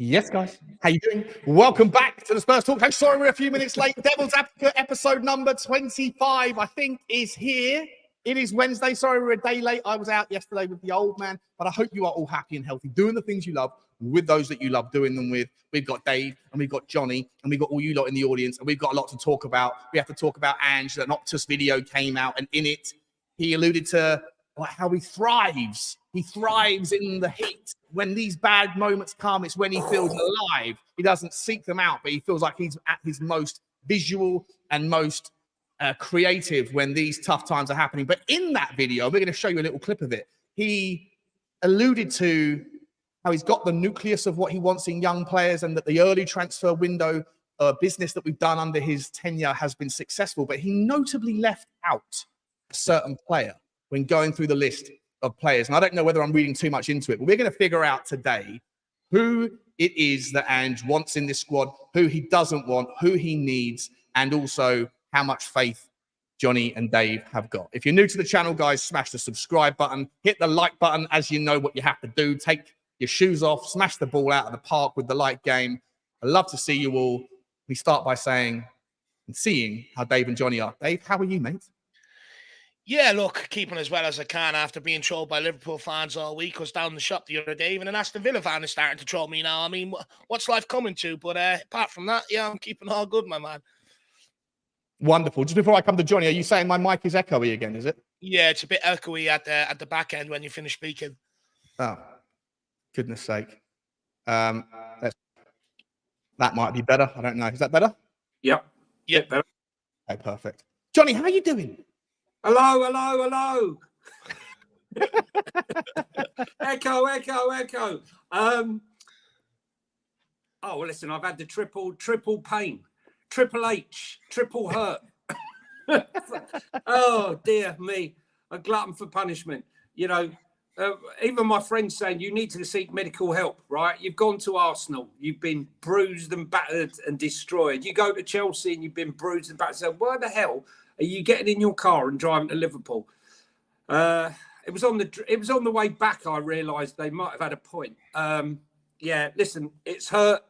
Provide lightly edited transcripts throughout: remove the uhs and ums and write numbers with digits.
Yes, guys. How you doing? Welcome back to the Spurs Talk. I'm sorry we're a few minutes late. Devil's Advocate episode number 25, I think, is here. It is Wednesday. Sorry we're a day late. I was out yesterday with the old man, but I hope you are all happy and healthy, doing the things you love with those that you love doing them with. We've got Dave and we've got Johnny and we've got all you lot in the audience, and we've got a lot to talk about. We have to talk about Ange. An Optus video came out, and in it, he alluded to how he thrives. He thrives in the heat. When these bad moments come, it's when he feels alive. He doesn't seek them out, but he feels like he's at his most visual and most creative when these tough times are happening. But in that video, we're going to show you a little clip of it. He alluded to how he's got the nucleus of what he wants in young players, and that the early transfer window business that we've done under his tenure has been successful. But he notably left out a certain player when going through the list of players. And I don't know whether I'm reading too much into it, but we're going to figure out today who it is that Ange wants in this squad, who he doesn't want, who he needs, and also how much faith Johnny and Dave have got. If you're new to the channel, guys, smash the subscribe button, hit the like button, as you know what you have to do. Take your shoes off, smash the ball out of the park with the like game. I'd love to see you all. We start by saying and seeing how Dave and Johnny are. Dave, how are you, mate? Yeah, look, keeping as well as I can after being trolled by Liverpool fans all week. I was down the shop the other day, even an Aston Villa fan is starting to troll me now. I mean, what's life coming to? But apart from that, yeah, I'm keeping all good, my man. Wonderful. Just before I come to Johnny, are you saying my mic is echoey again, is it? Yeah, it's a bit echoey at the back end when you finish speaking. Oh, goodness sake. That might be better. I don't know. Is that better? Yep. Yeah, better. Okay, perfect. Johnny, how are you doing? Hello. Echo. Oh, listen, I've had the triple pain, triple H, triple hurt. Oh, dear me. A glutton for punishment. You know, even my friends saying you need to seek medical help, right? You've gone to Arsenal. You've been bruised and battered and destroyed. You go to Chelsea and you've been bruised and battered. So why the hell are you getting in your car and driving to Liverpool? It was on the way back I realised they might have had a point. Yeah, listen, it's hurt,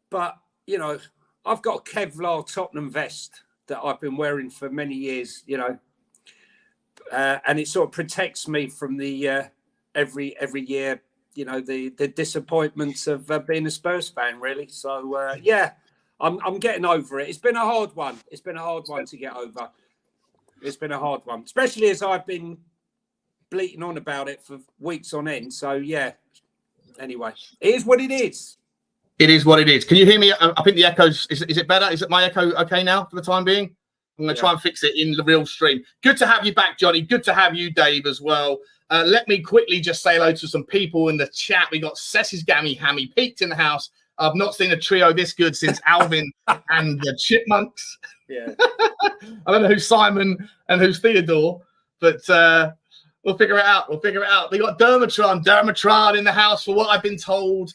but you know, I've got a Kevlar Tottenham vest that I've been wearing for many years. You know, and it sort of protects me from the every year. You know, the disappointments of being a Spurs fan, really. So yeah. I'm getting over it. It's been a hard one. It's been a hard one to get over. It's been a hard one, especially as I've been bleating on about it for weeks on end. So, yeah. Anyway, it is what it is. It is what it is. Can you hear me? I think the echo's... Is it better? Is it my echo okay now for the time being? I'm going to try and fix it in the real stream. Good to have you back, Johnny. Good to have you, Dave, as well. Let me quickly just say hello to some people in the chat. We got Sess's Gammy Hammy peeked in the house. I've not seen a trio this good since Alvin and the Chipmunks. Yeah. I don't know who's Simon and who's Theodore, but we'll figure it out. We got Dermatron in the house for what I've been told,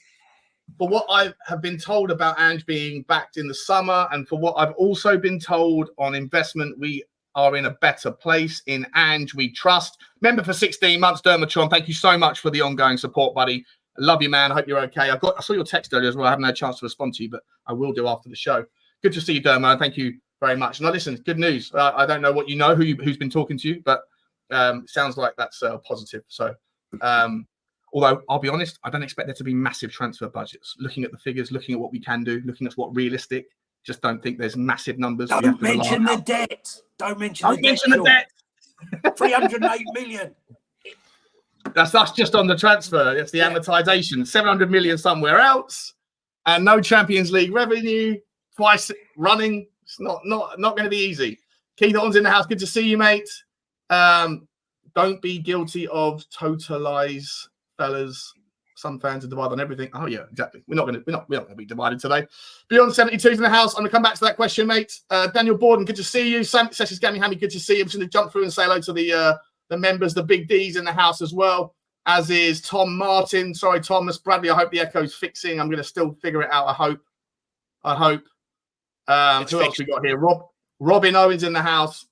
for what I have been told about Ange being backed in the summer, and for what I've also been told on investment. We are in a better place. In Ange we trust. Member for 16 months, Dermatron. Thank you so much for the ongoing support, buddy. Love you, man. I hope you're okay. I saw your text earlier as well. I haven't had a chance to respond to you, but I will do after the show. Good to see you, Dermo. Thank you very much. Now, listen, good news. I don't know what you know, who's been talking to you, but sounds like that's positive. So, although I'll be honest, I don't expect there to be massive transfer budgets. Looking at the figures, looking at what we can do, looking at what's realistic, just don't think there's massive numbers. Don't mention the debt. Don't mention the debt. 308 million. That's just on the transfer. It's the amortization. 700 million somewhere else, and no Champions League revenue twice running. It's not going to be easy. Keith Orton's in the house. Good to see you, mate. Don't be guilty of total lies, fellas. Some fans are divided on everything. Oh yeah, exactly. We're not going to be divided today. Beyond 72's in the house. I'm going to come back to that question, mate. Daniel Borden, good to see you. Sam Sessions Gammy Hammy, good to see you. I'm just going to jump through and say hello to the members, the big D's in the house as well, as is Tom Martin. Sorry, Thomas Bradley. I hope the echo's fixing. I'm going to still figure it out. I hope. Who else we got here? Robin Owens in the house.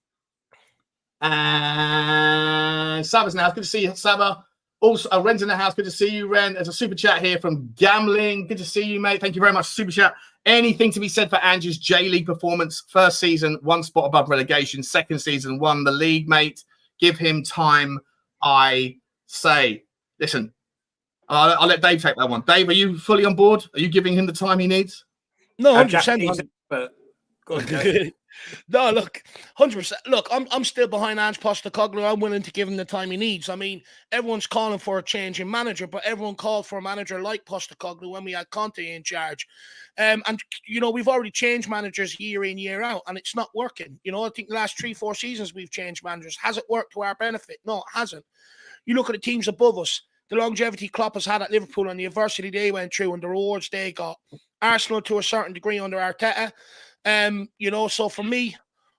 And Saba's in the house. Good to see you, Saba. Also, Ren's in the house. Good to see you, Ren. There's a super chat here from Gambling. Good to see you, mate. Thank you very much. Super chat. Anything to be said for Ange's J League performance? First season, 1 spot above relegation. Second season, won the league, mate. Give him time, I say. Listen, I'll let Dave take that one. Dave, are you fully on board? Are you giving him the time he needs? No, 100%. Go on, Gareth. No, look, 100%. Look, I'm still behind Ange Postecoglou. I'm willing to give him the time he needs. I mean, everyone's calling for a change in manager, but everyone called for a manager like Postecoglou when we had Conte in charge. And, you know, we've already changed managers year in, year out, and it's not working. You know, I think the last 3-4 seasons we've changed managers. Has it worked to our benefit? No, it hasn't. You look at the teams above us, the longevity Klopp has had at Liverpool and the adversity they went through and the rewards they got. Arsenal to a certain degree under Arteta. You know, so for me,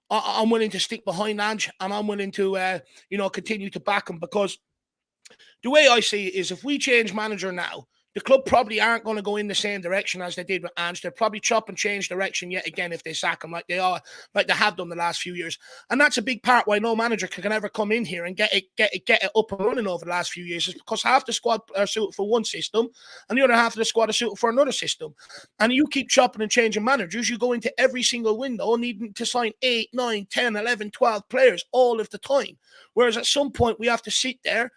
I'm willing to stick behind Ange, and I'm willing to, you know, continue to back him, because the way I see it is, if we change manager now, the club probably aren't going to go in the same direction as they did with Ange. They'll probably chop and change direction yet again if they sack him like they have done the last few years. And that's a big part why no manager can ever come in here and get it up and running over the last few years, is because half the squad are suited for one system and the other half of the squad are suited for another system. And you keep chopping and changing managers, you go into every single window needing to sign 8, 9, 10, 11, 12 players all of the time. Whereas at some point we have to sit there.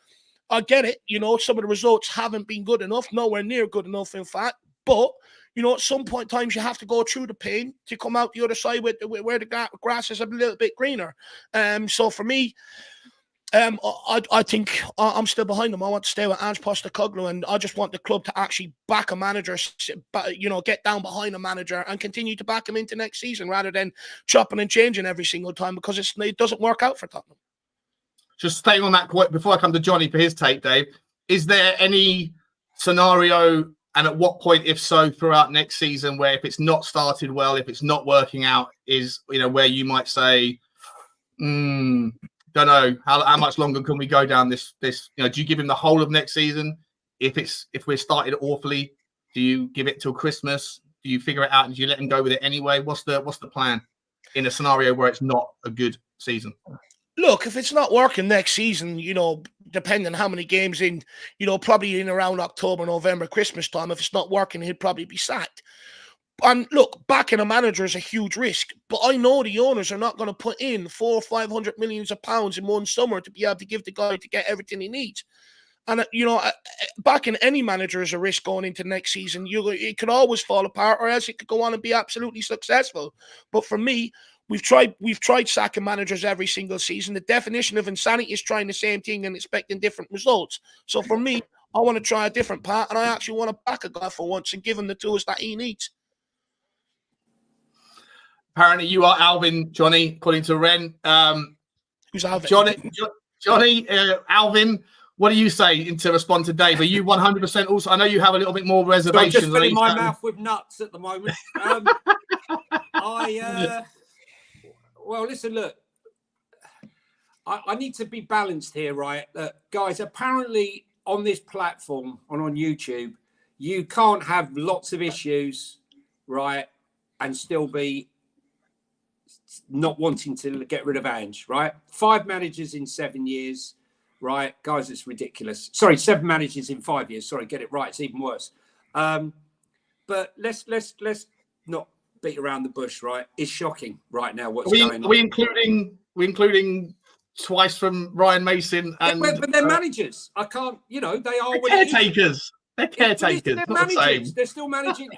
I get it, you know, some of the results haven't been good enough, nowhere near good enough, in fact. But, you know, at some point in times you have to go through the pain to come out the other side where the grass is a little bit greener. So for me, I think I'm still behind them. I want to stay with Ange Postecoglou, and I just want the club to actually back a manager, you know, get down behind a manager and continue to back him into next season rather than chopping and changing every single time, because it doesn't work out for Tottenham. Just staying on that point before I come to Johnny for his take, Dave, is there any scenario, and at what point, if so, throughout next season, where if it's not started well, if it's not working out, is, you know, where you might say, don't know, how much longer can we go down this, you know, do you give him the whole of next season? If we're started awfully, do you give it till Christmas? Do you figure it out and do you let him go with it anyway? What's the plan in a scenario where it's not a good season? Look, if it's not working next season, you know, depending on how many games in, you know, probably in around October, November, Christmas time, if it's not working, he'll probably be sacked. And look, backing a manager is a huge risk, but I know the owners are not going to put in 400 or 500 million pounds in one summer to be able to give the guy to get everything he needs. And, you know, backing any manager is a risk going into next season. It could always fall apart, or else it could go on and be absolutely successful. But for me, We've tried sacking managers every single season. The definition of insanity is trying the same thing and expecting different results. So for me, I want to try a different path, and I actually want to back a guy for once and give him the tools that he needs. Apparently, you are Alvin, Johnny, according to Ren. Who's Alvin? Johnny, Alvin. What do you say to respond to Dave? Are you 100% also? I know you have a little bit more reservations. So I'm just filling my mouth with nuts at the moment. Well, listen, look, I need to be balanced here, right? Guys, apparently on this platform, on YouTube, you can't have lots of issues, right, and still be not wanting to get rid of Ange, right? 5 managers in 7 years, right? Guys, it's ridiculous. Sorry, 7 managers in 5 years. Sorry, get it right. It's even worse. But let's not beat around the bush, right? It's shocking right now what's going on. Are we including twice from Ryan Mason and but they're managers. I can't, you know, they are caretakers. They're caretakers. They're managers. They're still managing.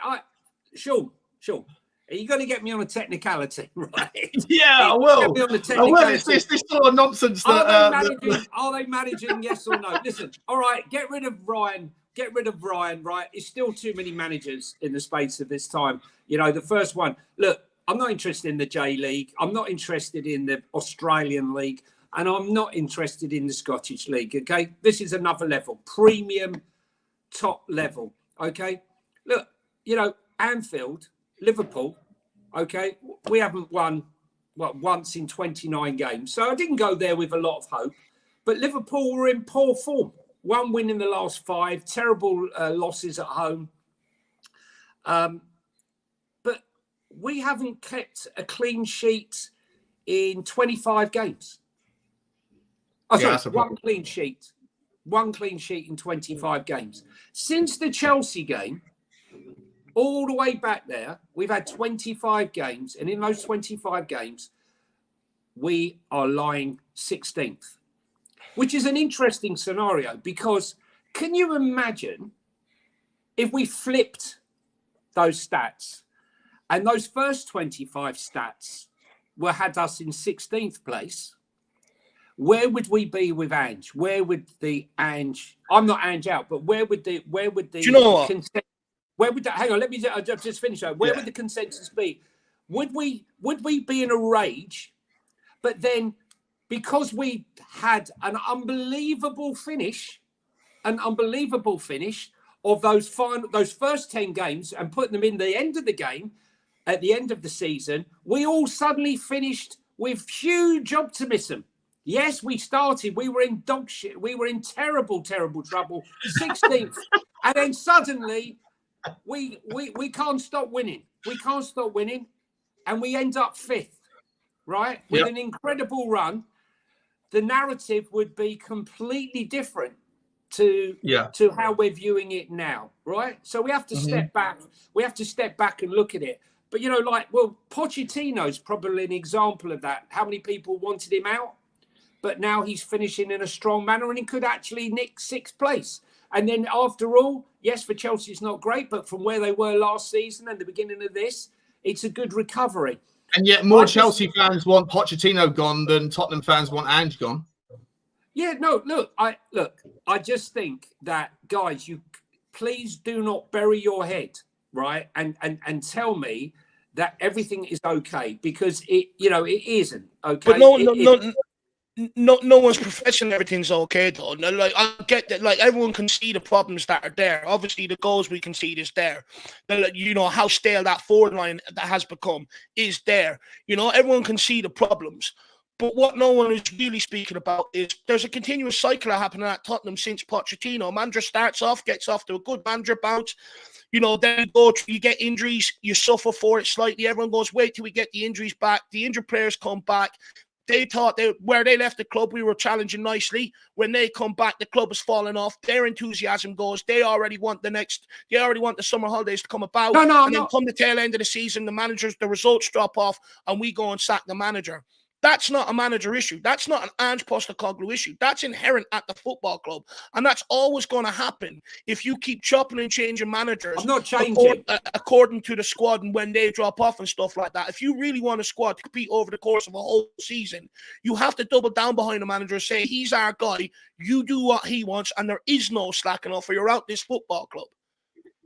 Sure. Are you going to get me on a technicality, right? Yeah, I will. It's sort of nonsense. Are they managing? Yes or no? Listen, all right, get rid of Ryan, right? It's still too many managers in the space of this time. You know, the first one, look, I'm not interested in the J League. I'm not interested in the Australian League. And I'm not interested in the Scottish League, okay? This is another level, premium, top level, okay? Look, you know, Anfield, Liverpool, okay? We haven't won, once in 29 games. So I didn't go there with a lot of hope. But Liverpool were in poor form. 1 win in the last 5, terrible losses at home. But we haven't kept a clean sheet in 25 games. Oh, sorry, 1 clean sheet 1 clean sheet in 25 games. Since the Chelsea game, all the way back there, we've had 25 games. And in those 25 games, we are lying 16th, which is an interesting scenario because can you imagine if we flipped those stats and those first 25 stats had us in 16th place? Where would we be with Ange? Where would the Ange? I'm not Ange out, but where would the? Do you know what? Where would that? Hang on, let me just finish that. Where would the consensus be? Would we be in a rage? But then, because we had an unbelievable finish of those first 10 games and putting them in the end of the game, at the end of the season, we all suddenly finished with huge optimism. Yes, we started. We were in dog shit. We were in terrible, terrible trouble. 16th. And then suddenly we can't stop winning. We can't stop winning. And we end up 5th, right? With an incredible run. The narrative would be completely different to how we're viewing it now, right? So we have to step back. We have to step back and look at it. But, Pochettino's probably an example of that. How many people wanted him out? But now he's finishing in a strong manner and he could actually nick 6th place. And then after all, yes, for Chelsea, it's not great, but from where they were last season and the beginning of this, it's a good recovery. And yet more Chelsea fans want Pochettino gone than Tottenham fans want Ange gone. Yeah, no, I just think that, guys, you please do not bury your head, right? And tell me that everything is okay because it isn't okay. But no one's professing everything's okay though. Like I get that, like everyone can see the problems that are there. Obviously, the goals we concede is there. How stale that forward line that has become is there. Everyone can see the problems. But what no one is really speaking about is there's a continuous cycle happening at Tottenham since Pochettino. Manager gets off to a good manager bounce. Then you get injuries, you suffer for it slightly. Everyone goes, wait till we get the injuries back. The injured players come back. They thought where they left the club, we were challenging nicely. When they come back, the club has fallen off. Their enthusiasm goes. They already want the summer holidays to come about. Then come the tail end of the season, the results drop off, and we go and sack the manager. That's not a manager issue. That's not an Ange Postecoglou issue. That's inherent at the football club. And that's always going to happen if you keep chopping and changing managers. I'm not changing. According to the squad and when they drop off and stuff like that. If you really want a squad to compete over the course of a whole season, you have to double down behind the manager and say, he's our guy. You do what he wants, and there is no slacking off or you're out this football club.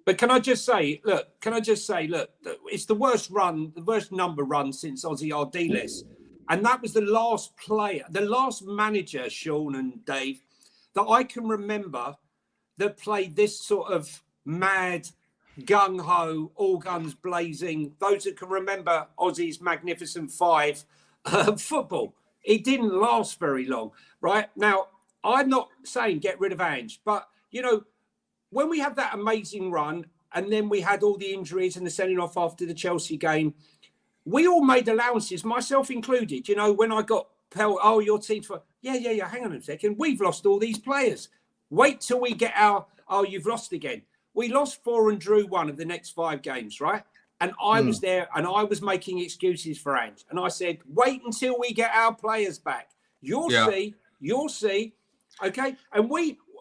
But can I just say, look, it's the worst number run since Ozzy Ardiles. And that was the last manager, Sean and Dave, that I can remember that played this sort of mad, gung-ho, all guns blazing. Those that can remember Ozzy's Magnificent Five football. It didn't last very long, right? Now, I'm not saying get rid of Ange, but, when we had that amazing run and then we had all the injuries and the sending off after the Chelsea game, we all made allowances, myself included. When I got your team's for, yeah, hang on a second. We've lost all these players. Wait till we get you've lost again. We lost 4 and drew 1 of the next 5 games, right? And I was there and I was making excuses for Ange. And I said, wait until we get our players back. You'll see. Okay. And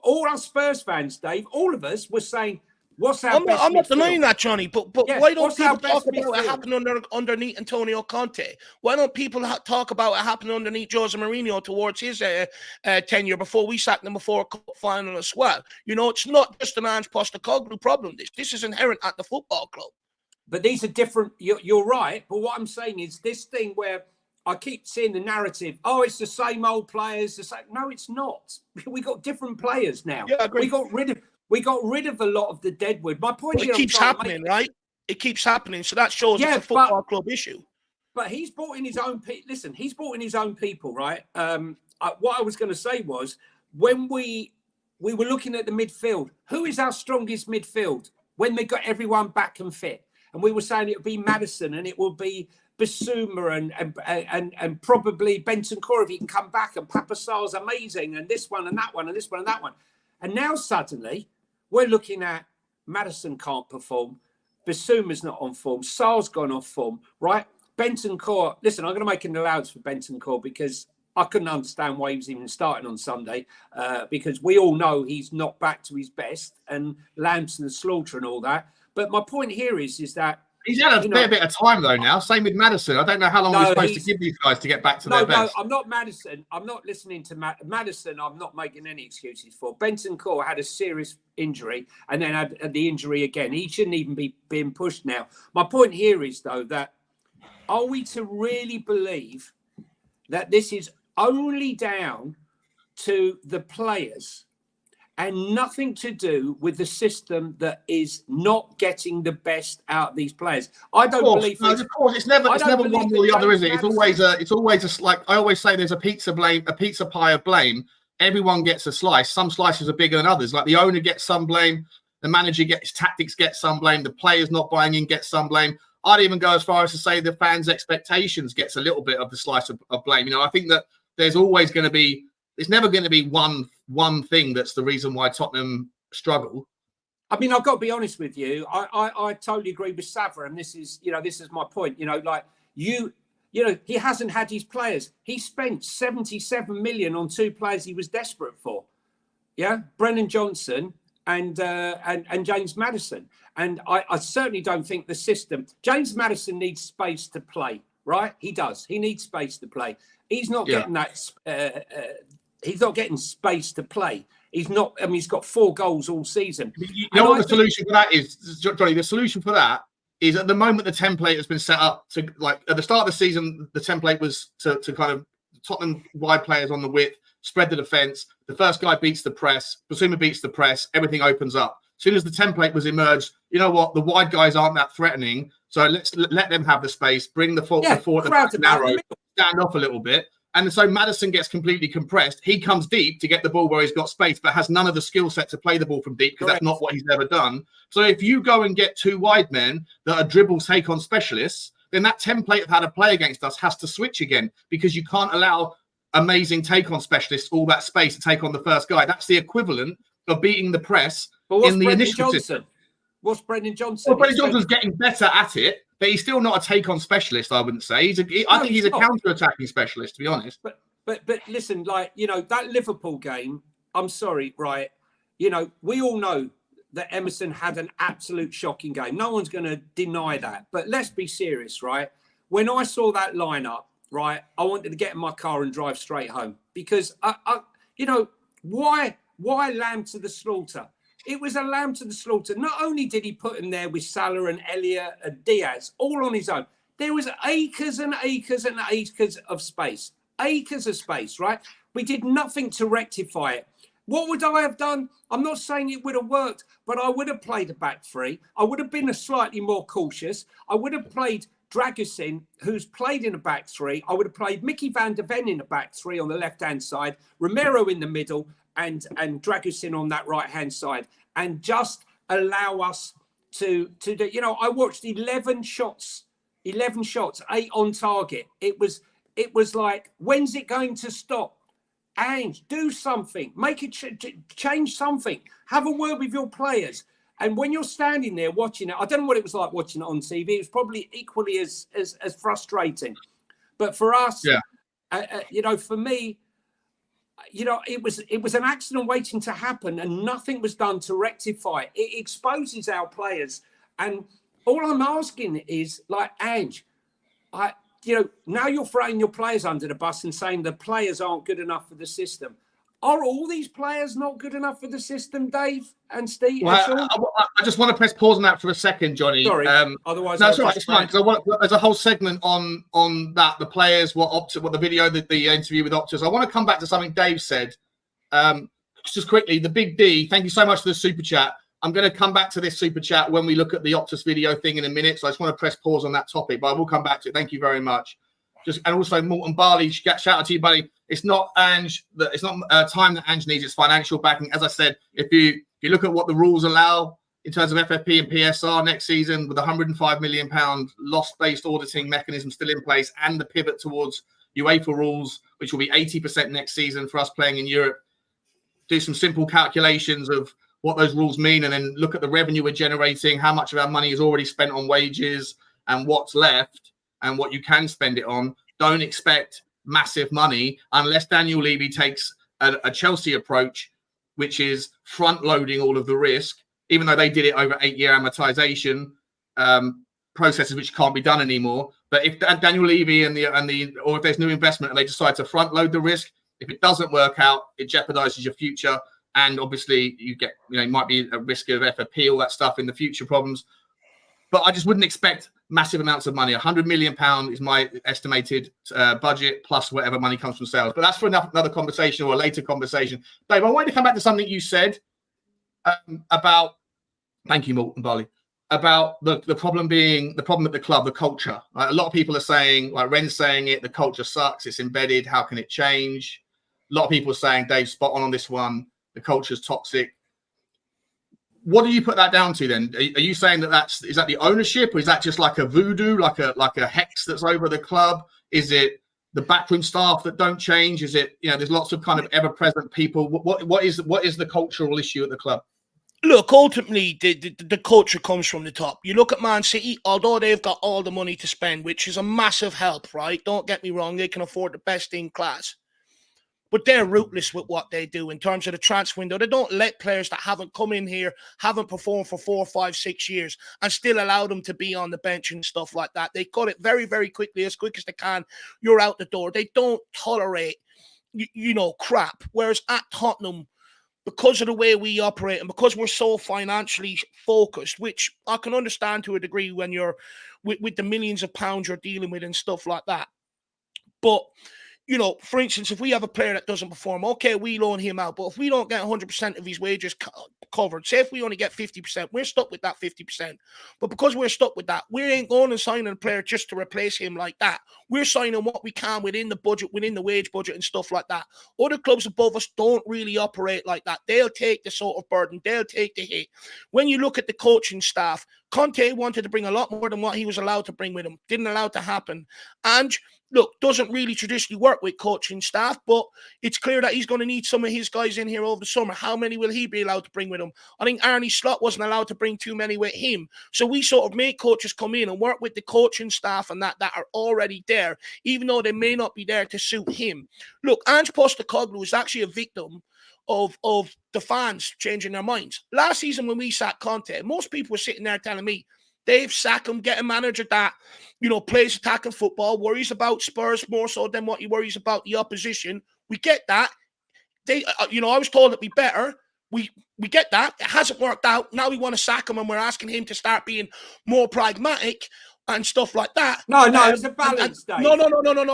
all our Spurs fans, Dave, all of us were saying, I'm not denying that, Johnny, but why don't people talk about it happening underneath Antonio Conte? Why don't people talk about it happening underneath Jose Mourinho towards his tenure before we sacked him before a cup final as well? It's not just an Ange Postecoglou problem. This is inherent at the football club. But these are different. You're right. But what I'm saying is this thing where I keep seeing the narrative, it's the same old players. No, it's not. We got different players now. Yeah, I agree. We got rid of a lot of the deadwood. My point is, it keeps happening, right? It keeps happening. So that shows it's a football club issue. But he's brought in his own people. Listen, he's brought in his own people, right? What I was going to say was when we were looking at the midfield, who is our strongest midfield when they got everyone back and fit? and we were saying it would be Maddison and it would be Bissouma and probably Bentancur if he can come back, and Pape Matar Sarr's amazing, and this one and that one and this one and that one. And now suddenly we're looking at Maddison can't perform, Bissouma's not on form, Sarr's gone off form, right? Bentancur, listen, I'm going to make an allowance for Bentancur because I couldn't understand why he was even starting on Sunday because we all know he's not back to his best, and Lamson and Slaughter and all that. But my point here is that he's had a fair bit of time though now. Same with Maddison. I don't know how long we're supposed to give these guys to get back to their best. No, I'm not Maddison. I'm not listening to Maddison. I'm not making any excuses for. Bentancur had a serious injury and then had the injury again. He shouldn't even be being pushed now. My point here is though that are we to really believe that this is only down to the players and nothing to do with the system that is not getting the best out of these players? I don't believe. No, of course, it's never one or the other, is it? It's always like I always say. There's a pizza pie of blame. Everyone gets a slice. Some slices are bigger than others. Like the owner gets some blame, the manager gets tactics gets some blame, the players not buying in gets some blame. I'd even go as far as to say the fans' expectations gets a little bit of the slice of blame. You know, I think that there's always going to be. It's never going to be one thing that's the reason why Tottenham struggle. I mean, I've got to be honest with you. I totally agree with Savra, and this is my point. He hasn't had his players. He spent 77 million on two players he was desperate for. Yeah, Brennan Johnson and James Maddison. And I certainly don't think the system. James Maddison needs space to play, right? He does. He needs space to play. He's not getting that. He's not getting space to play. He's not. I mean, he's got 4 goals all season. You know what the solution for that is, Johnny? The solution for that is at the moment the template has been set up to, like, at the start of the season, the template was to kind of Tottenham wide players on the width, spread the defence. The first guy beats the press. Bissouma beats the press. Everything opens up. As soon as the template was emerged, you know what? The wide guys aren't that threatening, so let's let them have the space. Bring the forward narrow, stand off a little bit. And so Maddison gets completely compressed. He comes deep to get the ball where he's got space, but has none of the skill set to play the ball from deep because that's not what he's ever done. So if you go and get 2 wide men that are dribble take-on specialists, then that template of how to play against us has to switch again because you can't allow amazing take-on specialists all that space to take on the first guy. That's the equivalent of beating the press in the initial system. What's Brennan Johnson? Well, Brennan Johnson's getting better at it, but he's still not a take-on specialist, I wouldn't say. I think he's a counter-attacking specialist, to be honest. But listen, that Liverpool game, I'm sorry, right? We all know that Emerson had an absolute shocking game. No one's going to deny that. But let's be serious, right? When I saw that lineup, right, I wanted to get in my car and drive straight home because, why lamb to the slaughter? It was a lamb to the slaughter. Not only did he put him there with Salah and Elliott and Diaz, all on his own, there was acres and acres and acres of space. Acres of space, right? We did nothing to rectify it. What would I have done? I'm not saying it would have worked, but I would have played a back three. I would have been slightly more cautious. I would have played Dragicin, who's played in a back three. I would have played Micky Van De Ven in a back three on the left-hand side, Romero in the middle, and Dragicin on that right-hand side, and just allow us to do. I watched 11 shots, 8 on target. It was like, when's it going to stop? Ange, do something, make it change something, have a word with your players. And when you're standing there watching it, I don't know what it was like watching it on TV. It was probably equally as frustrating. But for us, for me, it was an accident waiting to happen, and nothing was done to rectify it. It exposes our players, and all I'm asking is, like, Ange, now you're throwing your players under the bus and saying the players aren't good enough for the system. Are all these players not good enough for the system, Dave and Steve? Well, I just want to press pause on that for a second, Johnny. Sorry. Otherwise, no, it's fine. Because there's a whole segment on that, the players, what the video, the interview with Optus. I want to come back to something Dave said. Just quickly, the Big D. Thank you so much for the super chat. I'm going to come back to this super chat when we look at the Optus video thing in a minute. So I just want to press pause on that topic, but I will come back to it. Thank you very much. And also Morton Barley, shout out to you, buddy. It's not Ange. It's not time that Ange needs. It's financial backing. As I said, if you look at what the rules allow, in terms of FFP and PSR next season, with £105 million loss-based auditing mechanism still in place, and the pivot towards UEFA rules, which will be 80% next season for us playing in Europe. Do some simple calculations of what those rules mean, and then look at the revenue we're generating, how much of our money is already spent on wages and what's left and what you can spend it on. Don't expect massive money unless Daniel Levy takes a Chelsea approach, which is front loading all of the risk, even though they did it over 8-year amortization processes, which can't be done anymore. But if Daniel Levy or if there's new investment and they decide to front load the risk, if it doesn't work out, it jeopardizes your future. And obviously you get, might be a risk of FFP, all that stuff in the future problems. But I just wouldn't expect massive amounts of money. £100 million is my estimated budget, plus whatever money comes from sales. But that's for another conversation or a later conversation. Dave, I wanted to come back to something you said about, thank you, Morton Barley, about the problem at the club, the culture. A lot of people are saying, like Ren's saying it, the culture sucks, it's embedded, how can it change? A lot of people are saying, Dave's spot on this one, the culture's toxic. What do you put that down to then? Are you saying is that the ownership, or is that just like a voodoo, like a hex that's over the club? Is it the backroom staff that don't change? Is it, there's lots of kind of ever-present people? What is the cultural issue at the club? Look, ultimately, the culture comes from the top. You look at Man City, although they've got all the money to spend, which is a massive help, right? Don't get me wrong, they can afford the best in class. But they're ruthless with what they do in terms of the transfer window. They don't let players that haven't come in here, haven't performed for 4, 5, 6 years, and still allow them to be on the bench and stuff like that. They cut it very, very quickly, as quick as they can. You're out the door. They don't tolerate, crap. Whereas at Tottenham, because of the way we operate and because we're so financially focused, which I can understand to a degree when you're with the millions of pounds you're dealing with and stuff like that. But for instance, if we have a player that doesn't perform, okay, we loan him out. But if we don't get 100% of his wages covered, say if we only get 50%, we're stuck with that 50%. But because we're stuck with that, we ain't going and signing a player just to replace him like that. We're signing what we can within the budget, within the wage budget and stuff like that. Other clubs above us don't really operate like that. They'll take the sort of burden. They'll take the hit. When you look at the coaching staff, Conte wanted to bring a lot more than what he was allowed to bring with him. Didn't allow it to happen. And look, doesn't really traditionally work with coaching staff, but it's clear that he's going to need some of his guys in here over the summer. How many will he be allowed to bring with him? I think Arne Slot wasn't allowed to bring too many with him. So we sort of make coaches come in and work with the coaching staff and that are already there, even though they may not be there to suit him. Look, Ange Postecoglou is actually a victim of the fans changing their minds. Last season when we sacked Conte, most people were sitting there telling me, Dave, sack him, get a manager that, plays attacking football, worries about Spurs more so than what he worries about the opposition. We get that. I was told it'd be better. We get that. It hasn't worked out. Now we want to sack him and we're asking him to start being more pragmatic and stuff like that. No, it's a balance, Dave. No.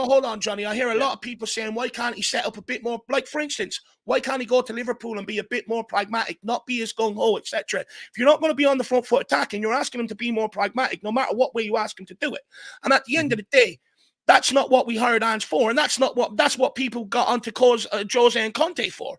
Hold on, Johnny. I hear a lot of people saying, why can't he set up a bit more? Like, for instance, why can't he go to Liverpool and be a bit more pragmatic, not be as gung-ho, etc.? If you're not going to be on the front foot attacking, you're asking him to be more pragmatic, no matter what way you ask him to do it. And at the end of the day, that's not what we hired Ange for, and that's what people got onto cause Jose and Conte for.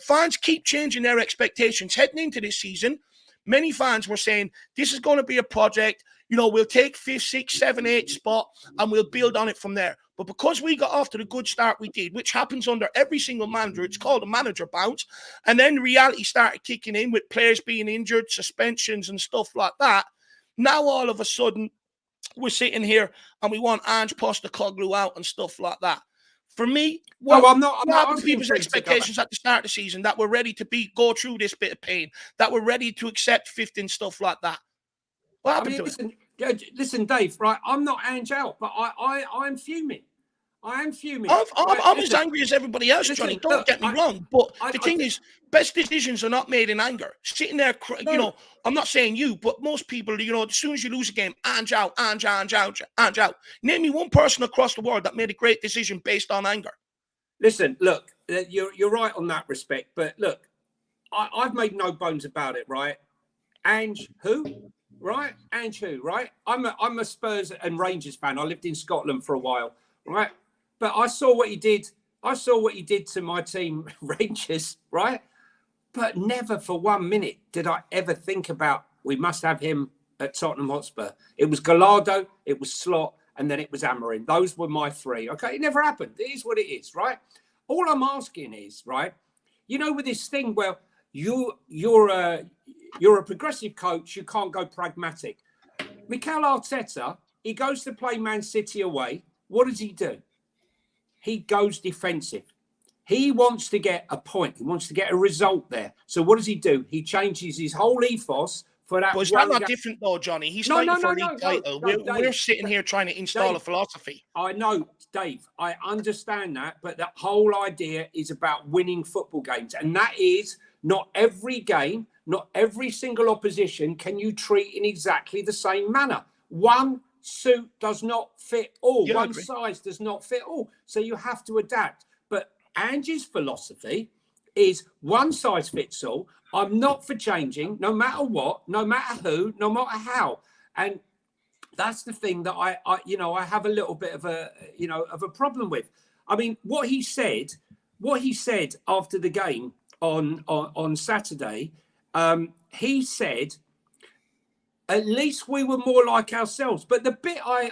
Fans keep changing their expectations heading into this season. Many fans were saying this is going to be a project. We'll take 5th, 6th, 7th, 8th spot and we'll build on it from there. But because we got off to the good start we did, which happens under every single manager, it's called a manager bounce. And then reality started kicking in with players being injured, suspensions and stuff like that. Now all of a sudden we're sitting here and we want Ange Postecoglou out and stuff like that. For me, I'm not people's expectations at the start of the season that we're ready to go through this bit of pain, that we're ready to accept 5th and stuff like that. What happened to it? Listen, Dave, right? I'm not Ange out, but I'm fuming. I am fuming. I'm as angry as everybody else, Johnny. Don't get me wrong. But the thing is, best decisions are not made in anger. Sitting there, I'm not saying you, but most people, as soon as you lose a game, Ange out. Name me one person across the world that made a great decision based on anger. Listen, look, you're right on that respect. But look, I've made no bones about it, right? Ange who? Right? Ange who? Right? I'm a Spurs and Rangers fan. I lived in Scotland for a while, right? But I saw what he did. I saw what he did to my team, Rangers, right? But never for 1 minute did I ever think about we must have him at Tottenham Hotspur. It was Gallardo, it was Slot, and then it was Amorim. Those were my three. Okay, it never happened. It is what it is, right? All I'm asking is, right, you know, with this thing where you're a progressive coach, you can't go pragmatic. Mikel Arteta, he goes to play Man City away. What does he do? He goes defensive. He wants to get a point. He wants to get a result there. So what does he do? He changes his whole ethos for that. But is that not different though, Johnny? He's fighting for a league title. We're sitting here trying to install a philosophy. I know, Dave. I understand that. But the whole idea is about winning football games. And that is not every game, not every single opposition can you treat in exactly the same manner. One suit does not fit all. One size does not fit all. So you have to adapt. But Ange's philosophy is one size fits all. I'm not for changing, no matter what, no matter who, no matter how. And that's the thing that I have a little bit of a problem with. I mean, what he said after the game on Saturday, he said, at least we were more like ourselves. But the bit I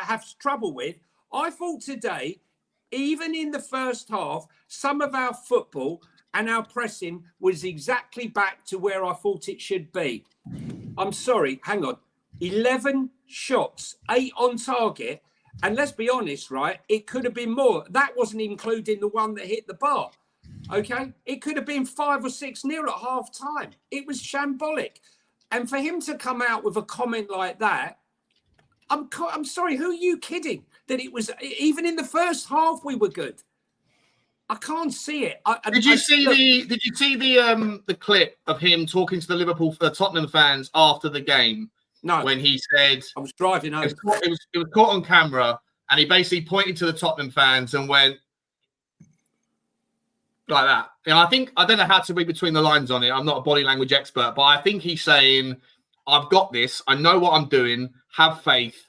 have trouble with, I thought today, even in the first half, some of our football and our pressing was exactly back to where I thought it should be. I'm sorry, hang on. 11 shots, 8 on target. And let's be honest, right? It could have been more. That wasn't including the one that hit the bar. Okay? It could have been 5 or 6-0 at half time. It was shambolic. And for him to come out with a comment like that, I'm sorry, who are you kidding? That it was, even in the first half, we were good. I can't see it. Did you see the clip of him talking to the Tottenham fans after the game? No. When he said, I was driving home. It was caught on camera, and he basically pointed to the Tottenham fans and went like that. And I don't know how to read between the lines on it. I'm not a body language expert, but I think he's saying, I've got this. I know what I'm doing. Have faith.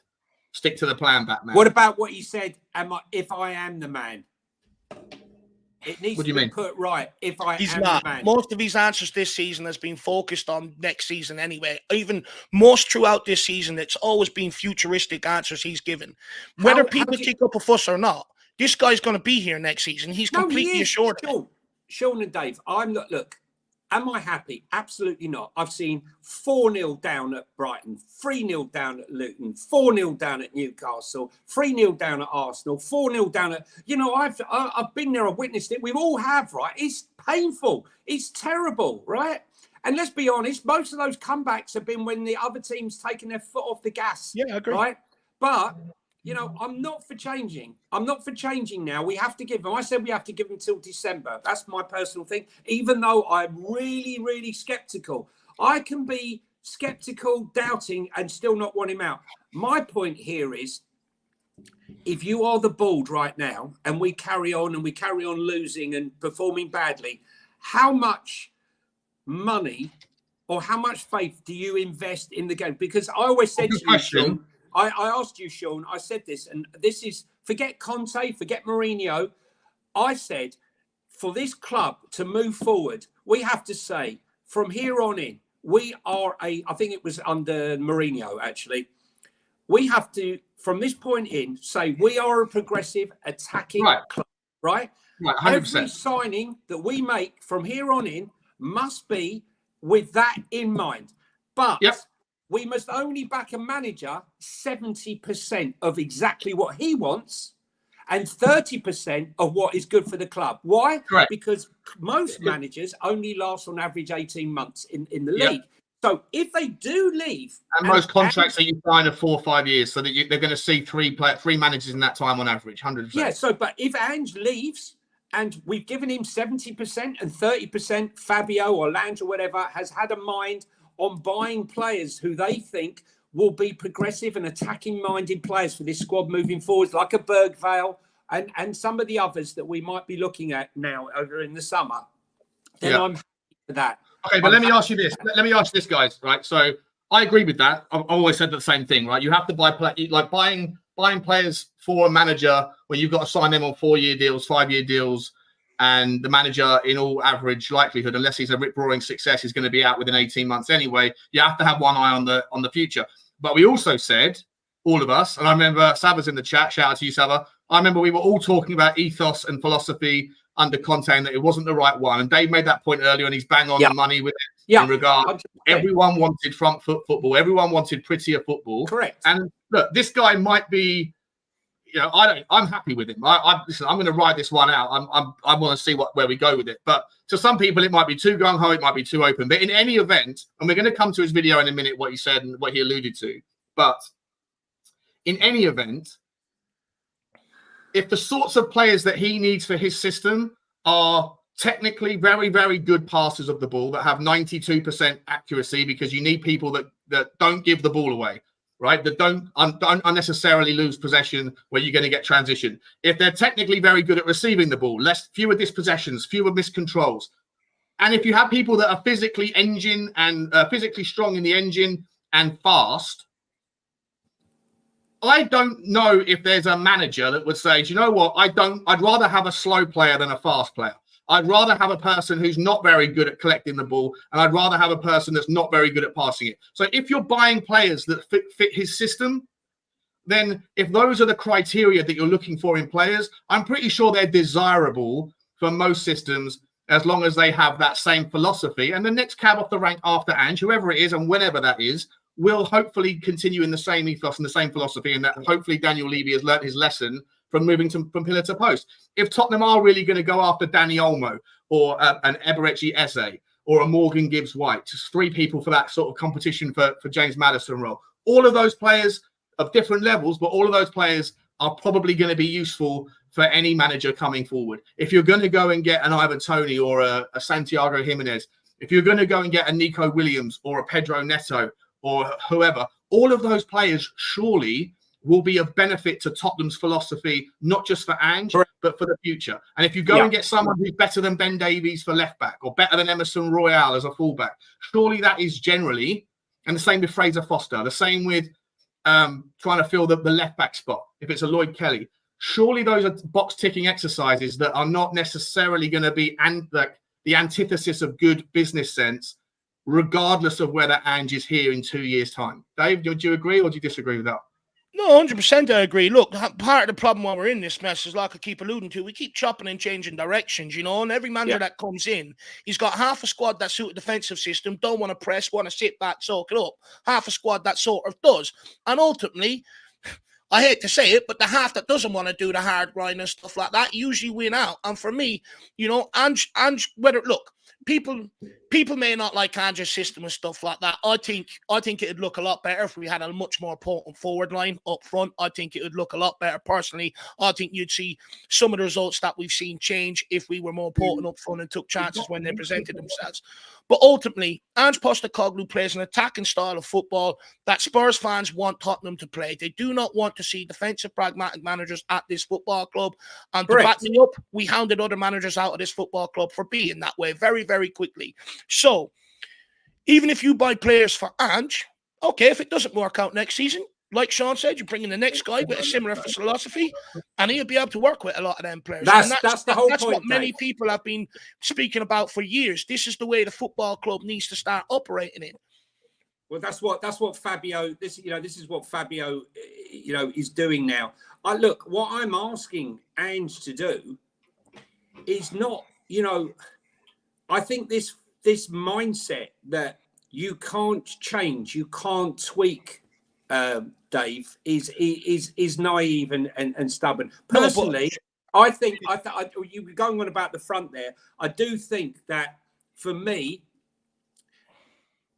Stick to the plan, Batman. What about what he said? If I am the man? It needs to be put right. If I am the man. Most of his answers this season has been focused on next season anyway. Even most throughout this season, it's always been futuristic answers he's given. Whether people kick up a fuss or not, this guy's going to be here next season. He's completely assured. Sean and Dave, I'm not. Look, am I happy? Absolutely not. I've seen 4-0 down at Brighton, 3-0 down at Luton, 4-0 down at Newcastle, 3-0 down at Arsenal, 4-0 down at. I've been there. I've witnessed it. We all have, right? It's painful. It's terrible, right? And let's be honest, most of those comebacks have been when the other team's taken their foot off the gas. Yeah, I agree. Right, but. I'm not for changing. I'm not for changing now. We have to give them. I said we have to give them till December. That's my personal thing. Even though I'm really, really sceptical. I can be sceptical, doubting, and still not want him out. My point here is, if you are the board right now and we carry on losing and performing badly, how much money or how much faith do you invest in the game? Because I always said to you, Sean, I asked you, Sean, I said this, and this is, forget Conte, forget Mourinho. I said, for this club to move forward, we have to say, from here on in, we are I think it was under Mourinho, actually. We have to, from this point in, say we are a progressive, attacking club, right? Right, 100%. Every signing that we make from here on in must be with that in mind. But... we must only back a manager 70% of exactly what he wants and 30% of what is good for the club. Why? Correct. Because most managers only last on average 18 months in the league. So if they do leave... And most contracts that you sign are 4 or 5 years, so that they're going to see three managers in that time on average, 100%. Yeah, but if Ange leaves and we've given him 70% and 30%, Fabio or Lange or whatever has had a mind on buying players who they think will be progressive and attacking-minded players for this squad moving forward, like a Bergvale and some of the others that we might be looking at now over in the summer, then I'm happy for that. Okay, but let me ask you this, guys, right? So I agree with that. I've always said the same thing, right? You have to buy buying players for a manager when you've got to sign them on 4-year deals, 5-year deals, and the manager, in all average likelihood, unless he's a rip-roaring success, is going to be out within 18 months anyway. You have to have one eye on the future. But we also said, all of us, and I remember Saba's in the chat, shout out to you, Saba. I remember we were all talking about ethos and philosophy under Conte, and that it wasn't the right one. And Dave made that point earlier, and he's bang on the money with it in regard. 100%. Everyone wanted front foot football. Everyone wanted prettier football. Correct. And look, this guy might be, I'm happy with him. Listen, I'm going to ride this one out. I want to see where we go with it. But to some people, it might be too gung ho. It might be too open. But in any event, and we're going to come to his video in a minute, what he said and what he alluded to. But in any event, if the sorts of players that he needs for his system are technically very, very good passers of the ball that have 92% accuracy, because you need people that don't give the ball away, right? That don't unnecessarily lose possession where you're going to get transition. If they're technically very good at receiving the ball, fewer dispossessions, fewer miscontrols. And if you have people that are physically strong in the engine and fast, I don't know if there's a manager that would say, do you know what? I'd rather have a slow player than a fast player. I'd rather have a person who's not very good at collecting the ball, and I'd rather have a person that's not very good at passing it. So if you're buying players that fit his system, then if those are the criteria that you're looking for in players, I'm pretty sure they're desirable for most systems, as long as they have that same philosophy. And the next cab off the rank after Ange, whoever it is and whenever that is, will hopefully continue in the same ethos and the same philosophy, and that hopefully Daniel Levy has learnt his lesson from moving from pillar to post. If Tottenham are really going to go after Danny Olmo or an Eberechi Eze or a Morgan Gibbs-White, just three people for that sort of competition for James Maddison role, all of those players of different levels, but all of those players are probably going to be useful for any manager coming forward. If you're going to go and get an Ivan Toney or a Santiago Jimenez, if you're going to go and get a Nico Williams or a Pedro Neto or whoever, all of those players surely will be of benefit to Tottenham's philosophy, not just for Ange, but for the future. And if you go and get someone who's better than Ben Davies for left back or better than Emerson Royal as a fullback, surely that is generally, and the same with Fraser Foster, the same with trying to fill the left back spot, if it's a Lloyd Kelly, surely those are box ticking exercises that are not necessarily going to be the antithesis of good business sense, regardless of whether Ange is here in 2 years' time. Dave, do you agree or do you disagree with that? No, 100% I agree. Look, part of the problem while we're in this mess is, like I keep alluding to, we keep chopping and changing directions, and every manager that comes in, he's got half a squad that suit a defensive system, don't want to press, want to sit back, soak it up. Half a squad that sort of does. And ultimately, I hate to say it, but the half that doesn't want to do the hard grind and stuff like that usually win out. And for me, Ange, look, people may not like Ange's system and stuff like that. I think it'd look a lot better if we had a much more potent forward line up front. I think it would look a lot better personally. I think you'd see some of the results that we've seen change if we were more potent up front and took chances when they presented themselves. But ultimately, Ange Postecoglou plays an attacking style of football that Spurs fans want Tottenham to play. They do not want to see defensive, pragmatic managers at this football club. And to back me up, we hounded other managers out of this football club for being that way very, very quickly. So, even if you buy players for Ange, okay, if it doesn't work out next season, like Sean said, you bring in the next guy with a similar philosophy, and he'll be able to work with a lot of them players. That's the whole point. That's what many people have been speaking about for years. This is the way the football club needs to start operating in. Well, that's what Fabio. This is what Fabio, is doing now. Look, what I'm asking Ange to do is not, I think this mindset that you can't change, you can't tweak, Dave, is naive and stubborn. Personally, I think you were going on about the front there. I do think that for me,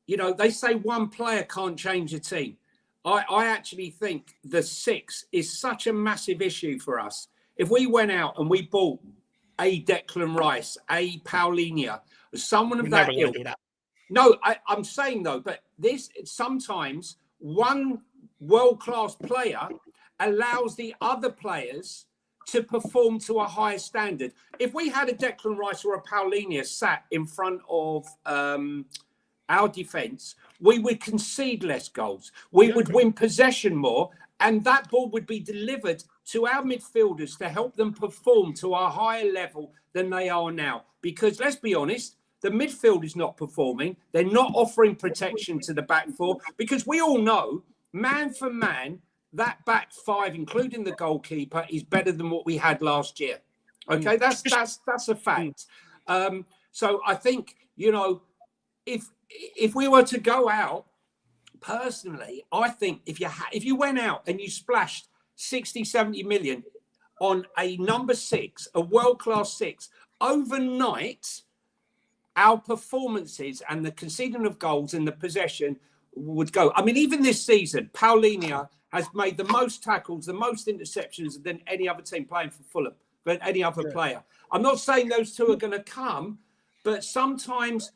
they say one player can't change a team. I actually think the six is such a massive issue for us. If we went out and we bought a Declan Rice, a Paulinho, someone of that ilk. No, I'm saying though, but this sometimes one world-class player allows the other players to perform to a higher standard. If we had a Declan Rice or a Paulinho sat in front of our defence, we would concede less goals. We would win possession more, And that ball would be delivered to our midfielders to help them perform to a higher level than they are now. Because let's be honest, the midfield is not performing. They're not offering protection to the back four, because we all know, man for man, that back five, including the goalkeeper, is better than what we had last year. Okay, that's a fact. So I think, if we were to go out, personally, I think if you went out and you splashed 60, 70 million on a number 6, a world-class 6, overnight, our performances and the conceding of goals and the possession would go. I mean, even this season, Paulinho has made the most tackles, the most interceptions than any other team playing for Fulham, than any other player. I'm not saying those two are going to come, but sometimes,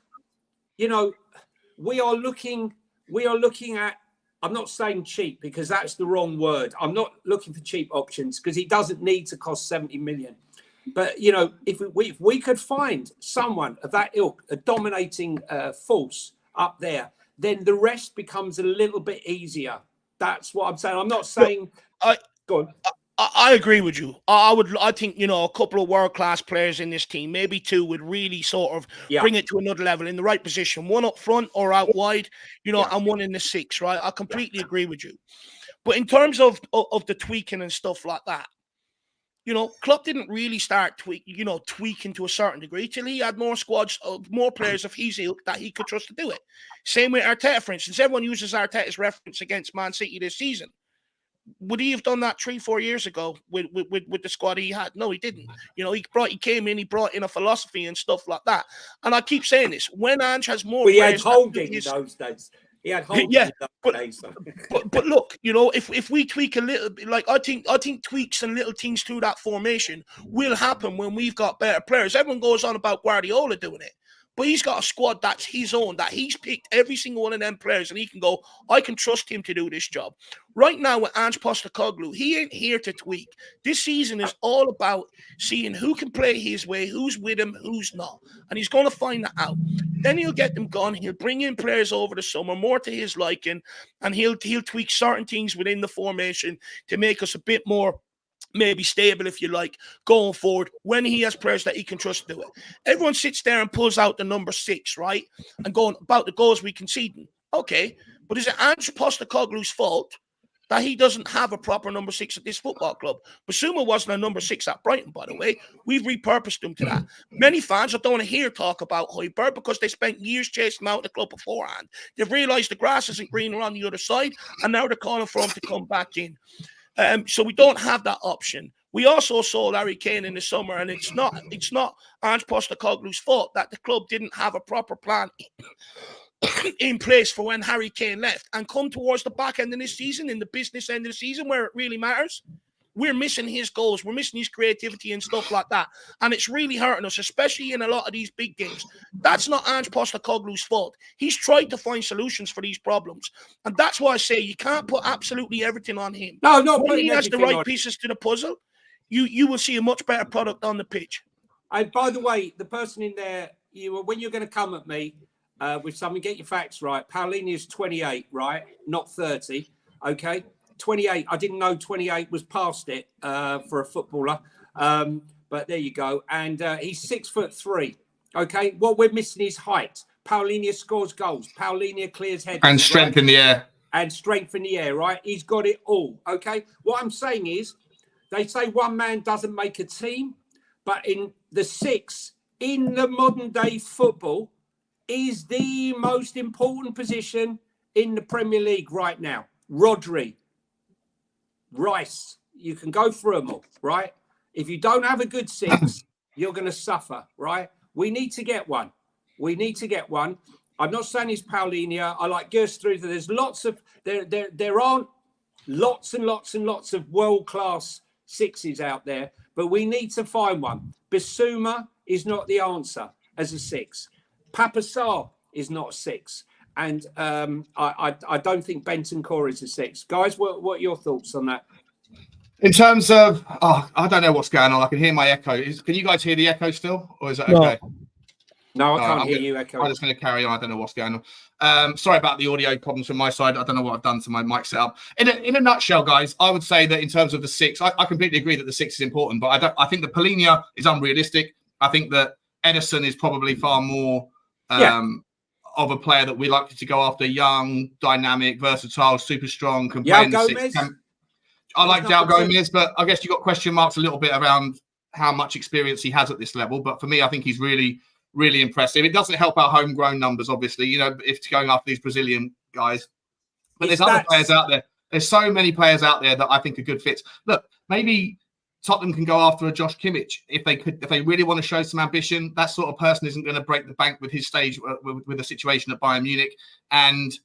we are looking at, I'm not saying cheap because that's the wrong word. I'm not looking for cheap options because he doesn't need to cost 70 million. But, if we could find someone of that ilk, a dominating force up there, then the rest becomes a little bit easier. That's what I'm saying. I'm not saying... Go on. I agree with you. I think, a couple of world-class players in this team, maybe 2, would really sort of bring it to another level in the right position. One up front or out wide, and one in the 6, right? I completely agree with you. But in terms of the tweaking and stuff like that, Klopp didn't really start tweaking to a certain degree till he had more squads, more players of his ilk that he could trust to do it. Same with Arteta, for instance. Everyone uses Arteta's reference against Man City this season. Would he have done that 3-4 years ago with the squad he had? No, he didn't. He came in, he brought in a philosophy and stuff like that. And I keep saying this: when Ange has more, he had Holding in those days. He had Holding in those days. But look, if we tweak a little bit, like I think tweaks and little things to that formation will happen when we've got better players. Everyone goes on about Guardiola doing it. But he's got a squad that's his own, that he's picked every single one of them players, and he can go, I can trust him to do this job. Right now with Ange Postecoglou, he ain't here to tweak. This season is all about seeing who can play his way, who's with him, who's not. And he's going to find that out. Then he'll get them gone. He'll bring in players over the summer, more to his liking, and he'll tweak certain things within the formation to make us a bit more maybe stable, if you like, going forward when he has players that he can trust to do it. Everyone sits there and pulls out the number 6, right? And going about the goals we conceding. Okay, but is it Ange Postecoglou's fault that he doesn't have a proper number 6 at this football club? Bissouma wasn't a number 6 at Brighton, by the way. We've repurposed him to that. Many fans don't want to hear talk about Hojbjerg because they spent years chasing him out of the club beforehand. They've realised the grass isn't greener on the other side, and now they're calling for him to come back in. So we don't have that option. We also sold Harry Kane in the summer, and it's not Ange Postecoglou's fault that the club didn't have a proper plan in place for when Harry Kane left. And come towards the back end of this season, in the business end of the season, where it really matters, we're missing his goals, we're missing his creativity and stuff like that. And it's really hurting us, especially in a lot of these big games. That's not Ange Postecoglou's fault. He's tried to find solutions for these problems. And that's why I say you can't put absolutely everything on him. No, not when putting he has the right on pieces to the puzzle, you will see a much better product on the pitch. And by the way, the person in there, when you're going to come at me with something, get your facts right. Paulinho's 28, right? Not 30, okay? 28. I didn't know 28 was past it for a footballer, but there you go. And he's 6'3". Okay, what we're missing is height. Paulinho scores goals. Paulinho clears headers and strength, right? In the air. And strength in the air, right? He's got it all. Okay, what I'm saying is, they say one man doesn't make a team, but in the 6 in the modern day football is the most important position in the Premier League right now. Rodri. Rice, you can go through them all, right? If you don't have a good 6, you're going to suffer, right? We need to get one. I'm not saying it's Paulinho. I like Gareth. There's lots of there aren't lots and lots and lots of world-class 6s out there, but we need to find one. Bissouma is not the answer as a 6. Pape Matar Sarr is not a 6. And I don't think Bentancur is a 6. Guys, what are your thoughts on that? In terms of, I don't know what's going on. I can hear my echo. Can you guys hear the echo still? Or is that okay? No, I can't hear you, Echo. I'm just going to carry on. I don't know what's going on. Sorry about the audio problems from my side. I don't know what I've done to my mic setup. In a nutshell, guys, I would say that in terms of the 6, I completely agree that the 6 is important, but I think that Palhinha is unrealistic. I think that Edison is probably far more of a player that we like to go after: young, dynamic, versatile, super strong, can play in the 6. I like João Gomez, but I guess you got question marks a little bit around how much experience he has at this level. But for me, I think he's really, really impressive. It doesn't help our homegrown numbers, obviously, you know, if it's going after these Brazilian guys. But there's other players out there. There's so many players out there that I think are good fits. Look, maybe Tottenham can go after a Josh Kimmich if they really want to show some ambition. That sort of person isn't going to break the bank with his stage with the situation at Bayern Munich. And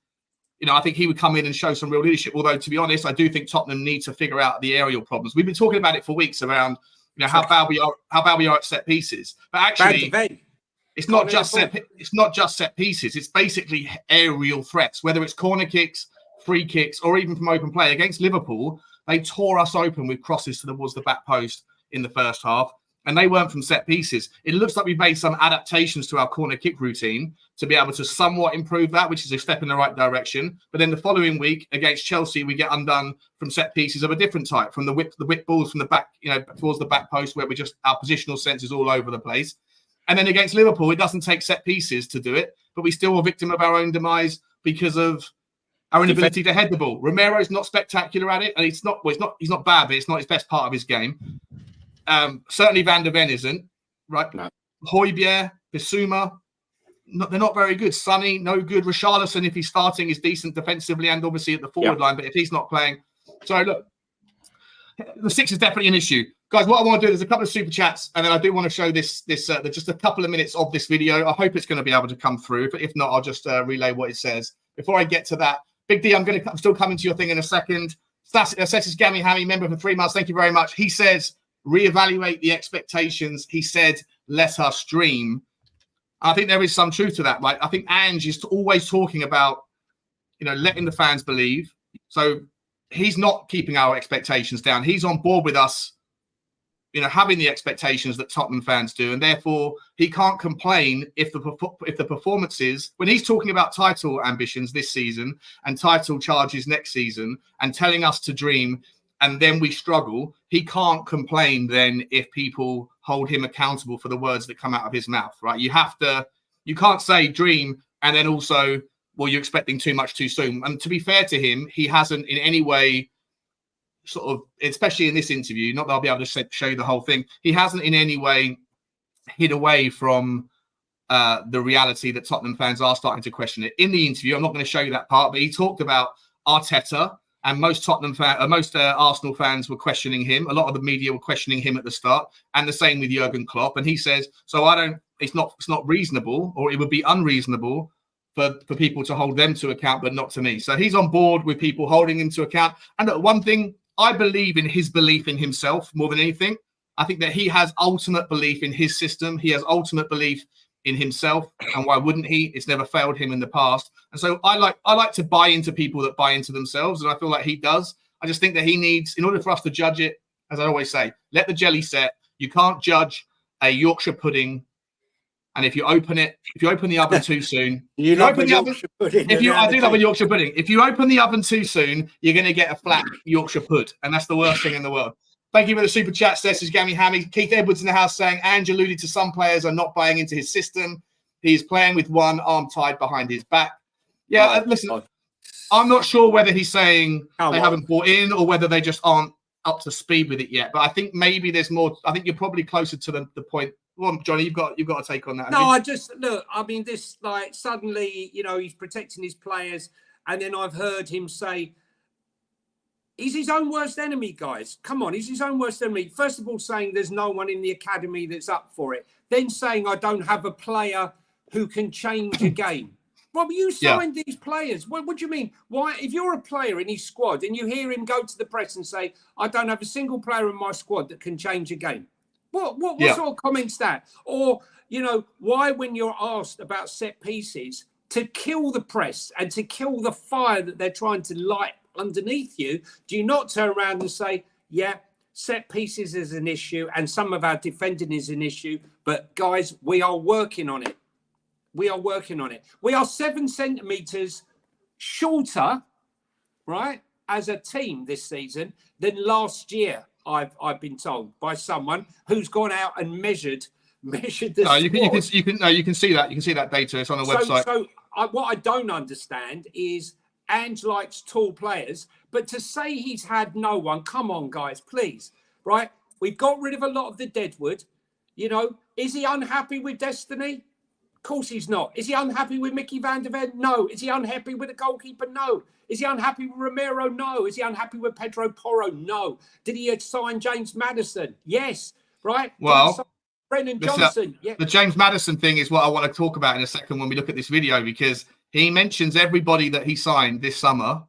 you know, I think he would come in and show some real leadership. Although, to be honest, I do think Tottenham need to figure out the aerial problems. We've been talking about it for weeks around, you know, how bad we are at set pieces. But actually, it's not just set pieces. It's basically aerial threats, whether it's corner kicks, free kicks, or even from open play. Against Liverpool, they tore us open with crosses towards the back post in the first half, and they weren't from set pieces. It looks like we've made some adaptations to our corner kick routine to be able to somewhat improve that, which is a step in the right direction. But then the following week against Chelsea, we get undone from set pieces of a different type, from the whip balls from the back, you know, towards the back post, where our positional sense is all over the place. And then against Liverpool, it doesn't take set pieces to do it, but we still are victim of our own demise because of our inability to head the ball. Romero's not spectacular at it, and he's not bad, but it's not his best part of his game. Certainly Van De Ven isn't, right? No. Hojbjerg, Bissouma, they're not very good. Sonny, no good. Richarlison, if he's starting, is decent defensively and obviously at the forward line, but if he's not playing. So look, the 6 is definitely an issue. Guys, what I want to do, there's a couple of super chats, and then I do want to show this just a couple of minutes of this video. I hope it's going to be able to come through. But if not, I'll just relay what it says. Before I get to that, Big D, I'm still coming to your thing in a second. Sessis Gami Hammy, member for 3 months. Thank you very much. He says, reevaluate the expectations. He said, let us dream. I think there is some truth to that, right? I think Ange is always talking about, you know, letting the fans believe. So he's not keeping our expectations down. He's on board with us, you know, having the expectations that Tottenham fans do, and therefore he can't complain if the performances, when he's talking about title ambitions this season and title charges next season and telling us to dream, and then we struggle, he can't complain then if people hold him accountable for the words that come out of his mouth, right? You can't say dream and then also, well, you're expecting too much too soon. And to be fair to him, he hasn't in any way sort of, especially in this interview, not that I'll be able to show you the whole thing, he hasn't in any way hid away from the reality that Tottenham fans are starting to question it. In the interview, I'm not going to show you that part, but he talked about Arteta, and most Arsenal fans were questioning him. A lot of the media were questioning him at the start, and the same with Jurgen Klopp. And he says, so it's not reasonable, or it would be unreasonable for people to hold them to account, but not to me. So he's on board with people holding him to account. And look, one thing, I believe in his belief in himself more than anything. I think that he has ultimate belief in his system. He has ultimate belief in himself, and why wouldn't he? It's never failed him in the past. And so I like to buy into people that buy into themselves, and I feel like he does. I just think that he needs, in order for us to judge it, as I always say, let the jelly set. You can't judge a Yorkshire pudding, and if you open the oven too soon, I do love a Yorkshire pudding. If you open the oven too soon, you're going to get a flat Yorkshire pud, and that's the worst thing in the world. Thank you for the super chat. This is Gammy Hammy. Keith Edwards in the house saying, Ange alluded to some players are not buying into his system. He's playing with one arm tied behind his back. Yeah, listen, I'm not sure whether he's saying they haven't bought in or whether they just aren't up to speed with it yet. But I think maybe there's more. I think you're probably closer to the point. Well, Johnny, you've got a take on that. No, I just look. I mean, this like suddenly, you know, he's protecting his players, and then I've heard him say he's his own worst enemy, guys. Come on, he's his own worst enemy. First of all, saying there's no one in the academy that's up for it. Then saying I don't have a player who can change a game. Rob, you signed these players. What do you mean? Why, if you're a player in his squad and you hear him go to the press and say, I don't have a single player in my squad that can change a game. What sort of comments that? Or, you know, why when you're asked about set pieces, to kill the press and to kill the fire that they're trying to light underneath you, do you not turn around and say, yeah, set pieces is an issue and some of our defending is an issue, but guys, we are working on it. We are working on it. We are 7 centimetres shorter, right, as a team this season than last year. I've been told by someone who's gone out and measured the squad. You can see that. You can see that data. It's on a website. So what I don't understand is Ange likes tall players, but to say he's had no one, come on, guys, please, right? We've got rid of a lot of the deadwood. You know, is he unhappy with Destiny? Of course he's not. Is he unhappy with Micky Van De Ven? No. Is he unhappy with the goalkeeper? No. Is he unhappy with Romero? No. Is he unhappy with Pedro Porro? No. Did he sign James Maddison? Yes. Right? Well, Brennan Johnson. Yeah. The James Maddison thing is what I want to talk about in a second when we look at this video, because he mentions everybody that he signed this summer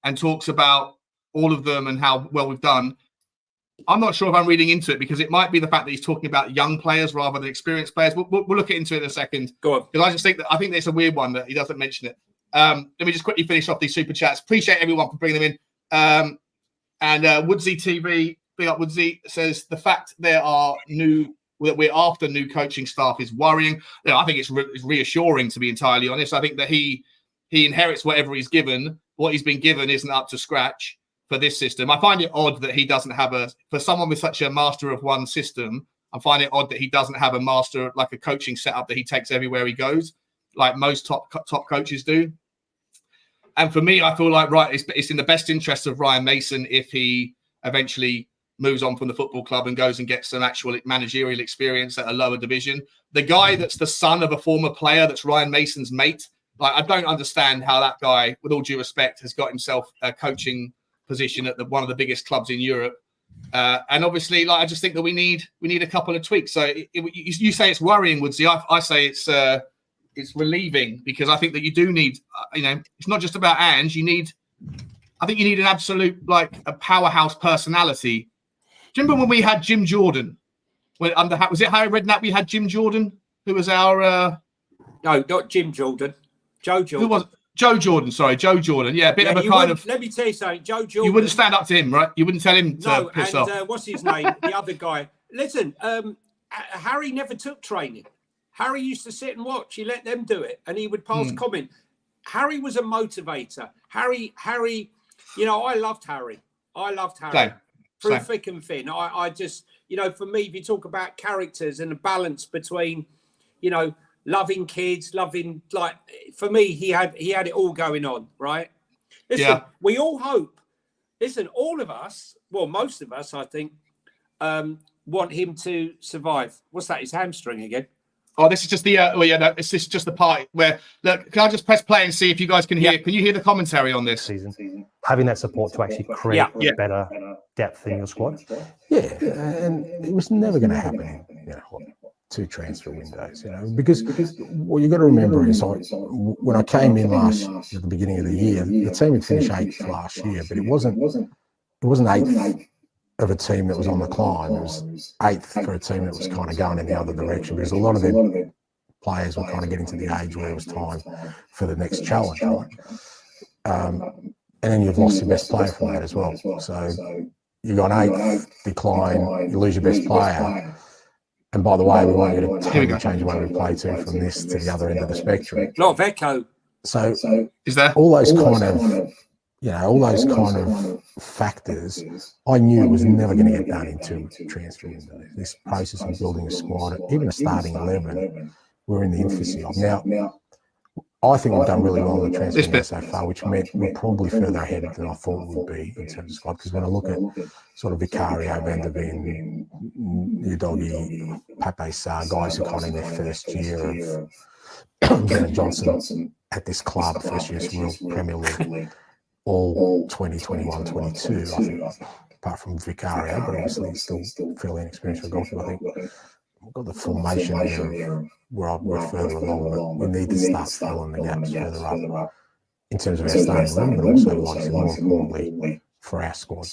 and talks about all of them and how well we've done. I'm not sure if I'm reading into it, because it might be the fact that he's talking about young players rather than experienced players. We'll look into it in a second. Go on. Because I think there's a weird one that he doesn't mention it. Let me just quickly finish off these super chats. Appreciate everyone for bringing them in. And Woodsy TV, big up Woodsy, says the fact that we're after new coaching staff is worrying. You know, I think it's reassuring, to be entirely honest. I think that he inherits whatever he's given. What he's been given isn't up to scratch for this system. I find it odd that he doesn't have for someone with such a master of one system, I find it odd that he doesn't have a master, like a coaching setup that he takes everywhere he goes, like most top coaches do. And for me, I feel like, it's in the best interest of Ryan Mason if he eventually moves on from the football club and goes and gets some actual managerial experience at a lower division. The guy that's the son of a former player, that's Ryan Mason's mate, like, I don't understand how that guy, with all due respect, has got himself a coaching position at one of the biggest clubs in Europe. And obviously, like, I just think that we need a couple of tweaks. So you say it's worrying, Woodsy. I say it's relieving, because I think that you do need, it's not just about Ange. I think you need an absolute, like, a powerhouse personality. Do you remember when we had Jim Jordan? Was it Harry Redknapp? We had Jim Jordan, who was our... No, not Jim Jordan. Joe Jordan. Who was Joe Jordan? Sorry, Joe Jordan. Yeah, a bit of a kind of... Let me tell you something. Joe Jordan... You wouldn't stand up to him, right? You wouldn't tell him to piss off. What's his name? The other guy. Listen, Harry never took training. Harry used to sit and watch. He let them do it, and he would pass comment. Harry was a motivator. Harry, I loved Harry. Same. Through thick and thin. I just, for me, if you talk about characters and the balance between, loving kids, like, for me, he had it all going on, right? Listen, we all hope. Listen, all of us, well, most of us, I think, want him to survive. What's that? His hamstring again? Oh, this is just the it's just the part where, look, can I just press play and see if you guys can hear? Yeah. Can you hear the commentary on this season? Having that support to actually create better depth in your squad. Yeah, and it was never going to happen in 2 transfer windows, because what you got to remember is, when I came in at the beginning of the year, the team had finished 8th last year, but it wasn't 8th of a team that was on the climb. It was 8th for a team that was kind of going in the other direction, because a lot of their players were kind of getting to the age where it was time for the next challenge, right? And then you've lost your best player from that as well. So you've got 8th decline, you lose your best player. And by the way, we want you to change the way we play from this to the other end of the spectrum. A lot of echo. So is there all those kind of factors, I knew it was never going to get done in 2 transfer windows. This process of building a squad, even a starting 11, we're in the infancy of. Now, I think we've done really well in the transfer window so far, which meant we're probably further ahead than I thought we would be in terms of squad. Because when I look at sort of Vicario, Van De Ven, Udogie, Pape Sarr, guys who are kind of in their first year of Brennan Johnson at this club, first year's Real Premier League, all 2021, 22, I think, apart from Vicario, but obviously he's still fairly inexperienced for goalkeeper. I think we've got the formation here where we're further along, but we need to start filling the gaps further up in terms of our starting 11, but also, like I said, more importantly, for our squad.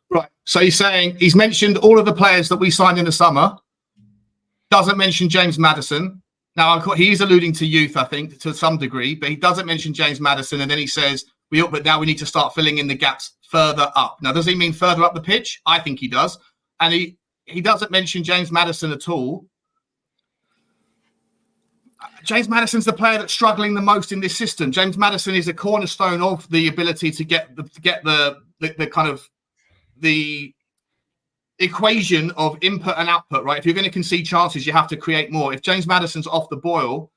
Right. So he's saying he's mentioned all of the players that we signed in the summer, doesn't mention James Maddison. Now, he's alluding to youth, I think, to some degree, but he doesn't mention James Maddison, and then he says, but now we need to start filling in the gaps further up. Now, does he mean further up the pitch? I think he does. And he doesn't mention James Maddison at all. James Maddison's the player that's struggling the most in this system. James Maddison is a cornerstone of the ability to get the kind of the equation of input and output, right? If you're going to concede chances, you have to create more. If James Maddison's off the boil,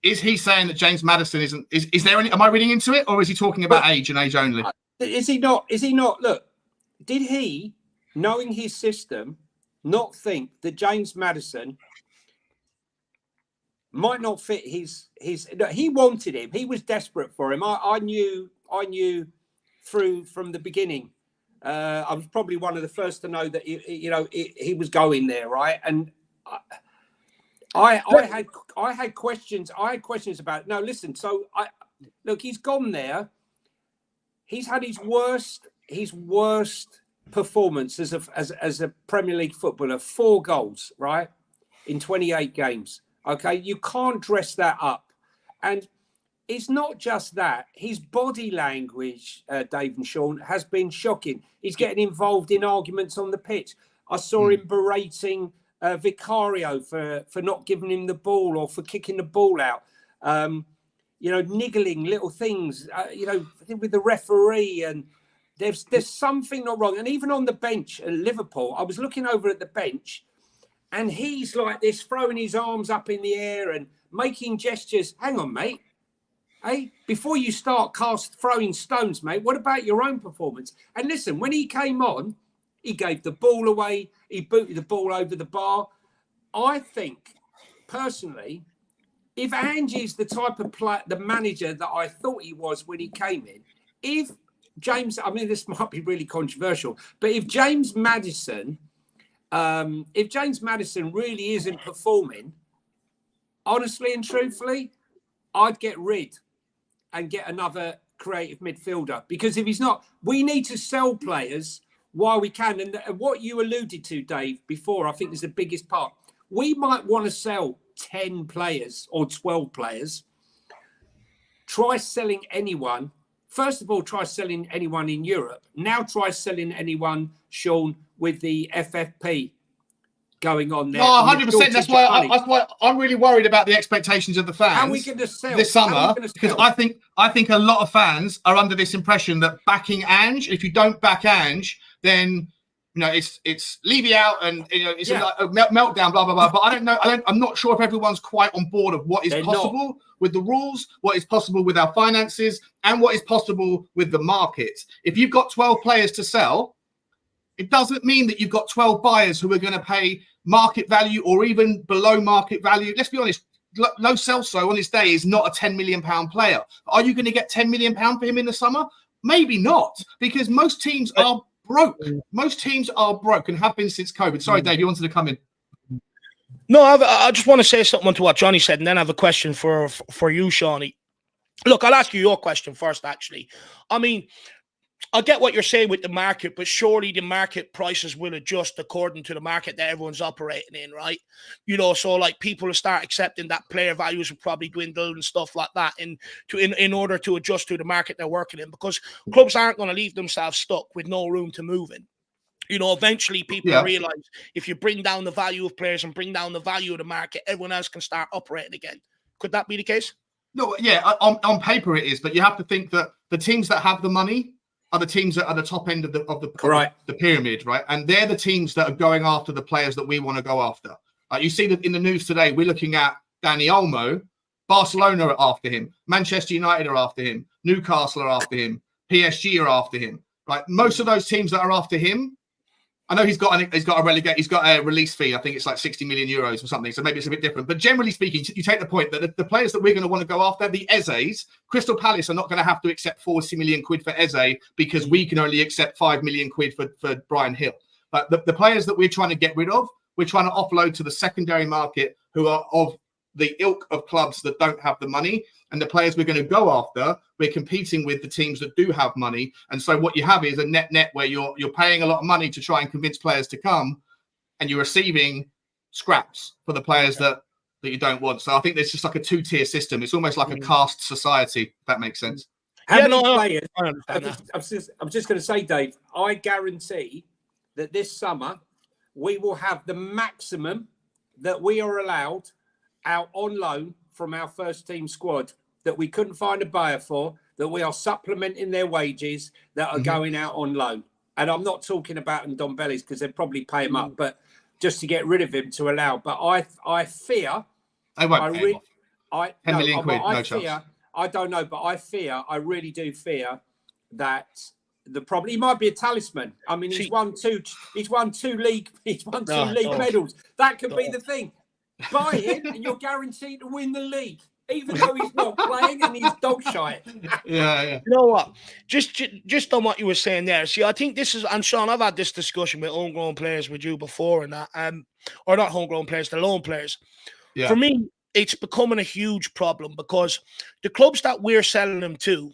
is he saying that James Maddison isn't? Is there any? Am I reading into it, or is he talking about age and age only? Is he not? Is he not? Look, did he, knowing his system, not think that James Maddison might not fit his? He wanted him. He was desperate for him. I knew from the beginning. I was probably one of the first to know that he was going there, right? And I had questions. I had questions about it. No, listen. So look, he's gone there. He's had his worst performance as a Premier League footballer. 4 goals, right, in 28 games. Okay, you can't dress that up. And it's not just that. His body language, Dave and Sean, has been shocking. He's getting involved in arguments on the pitch. I saw him berating Vicario for not giving him the ball or for kicking the ball out. Niggling little things, with the referee. And there's something not wrong. And even on the bench at Liverpool, I was looking over at the bench and he's like this, throwing his arms up in the air and making gestures. Hang on, mate. Hey, before you start throwing stones, mate, what about your own performance? And listen, when he came on, he gave the ball away. He booted the ball over the bar. I think, personally, if Ange is the type of the manager that I thought he was when he came in, if James, I mean, this might be really controversial, but if James Maddison really isn't performing, honestly and truthfully, I'd get rid and get another creative midfielder, because if he's not, we need to sell players while we can. And what you alluded to, Dave, before, I think is the biggest part. We might want to sell 10 players or 12 players. Try selling anyone. First of all, try selling anyone in Europe. Now try selling anyone, Sean, with the FFP going on there. No, 100%. That's why I'm really worried about the expectations of the fans. How are we going to sell this summer? Because I think a lot of fans are under this impression that backing Ange, if you don't back Ange, then it's leave you out and it's a meltdown, blah blah blah. But I don't know. I'm not sure if everyone's quite on board of what is possible with the rules, what is possible with our finances, and what is possible with the market. If you've got 12 players to sell, it doesn't mean that you've got 12 buyers who are going to pay market value or even below market value. Let's be honest. Lo Celso on his day is not a £10 million player. Are you going to get £10 million for him in the summer? Maybe not, because most teams are broke. Most teams are broke and have been since COVID. Sorry, Dave, you wanted to come in. No, I just want to say something to what Johnny said, and then I have a question for you, Shawnee. Look, I'll ask you your question first, actually. I mean, I get what you're saying with the market, but surely the market prices will adjust according to the market that everyone's operating in, right? So like people will start accepting that player values will probably dwindle and stuff like that in order to adjust to the market they're working in, because clubs aren't going to leave themselves stuck with no room to move in. Eventually people realize if you bring down the value of players and bring down the value of the market, everyone else can start operating again. Could that be the case? No, yeah, on paper it is, but you have to think that the teams that have the money are the teams that are the top end of the pyramid, right? And they're the teams that are going after the players that we want to go after. You see that in the news today, we're looking at Dani Olmo. Barcelona are after him. Manchester United are after him. Newcastle are after him. PSG are after him. Right? Most of those teams that are after him, I know he's got a release fee. I think it's like 60 million euros or something. So maybe it's a bit different. But generally speaking, you take the point that the players that we're going to want to go after, the Ezes, Crystal Palace are not going to have to accept 40 million quid for Eze because we can only accept 5 million quid for Brian Hill. But the players that we're trying to get rid of, we're trying to offload to the secondary market who are of the ilk of clubs that don't have the money. And the players we're going to go after, we're competing with the teams that do have money. And so what you have is a net where you're paying a lot of money to try and convince players to come, and you're receiving scraps for the players that you don't want. So I think there's just like a 2-tier system. It's almost like a caste society, if that makes sense. How many players? I'm just going to say, Dave, I guarantee that this summer we will have the maximum that we are allowed out on loan from our first team squad that we couldn't find a buyer for, that we are supplementing their wages that are going out on loan. And I'm not talking about Ndombele's because they'd probably pay him up, but just to get rid of him to allow. But I fear. They won't pay him off. 10 million quid, no chance. I don't know, but I really do fear that the problem. He might be a talisman. I mean, he's won two league medals. That could be the thing. Buy him, and you're guaranteed to win the league, even though he's not playing and he's dog shite. Yeah. You know what? Just on what you were saying there. See, I think this is, and Sean, I've had this discussion with homegrown players with you before, and that, or not homegrown players, the loan players. Yeah. For me, it's becoming a huge problem because the clubs that we're selling them to,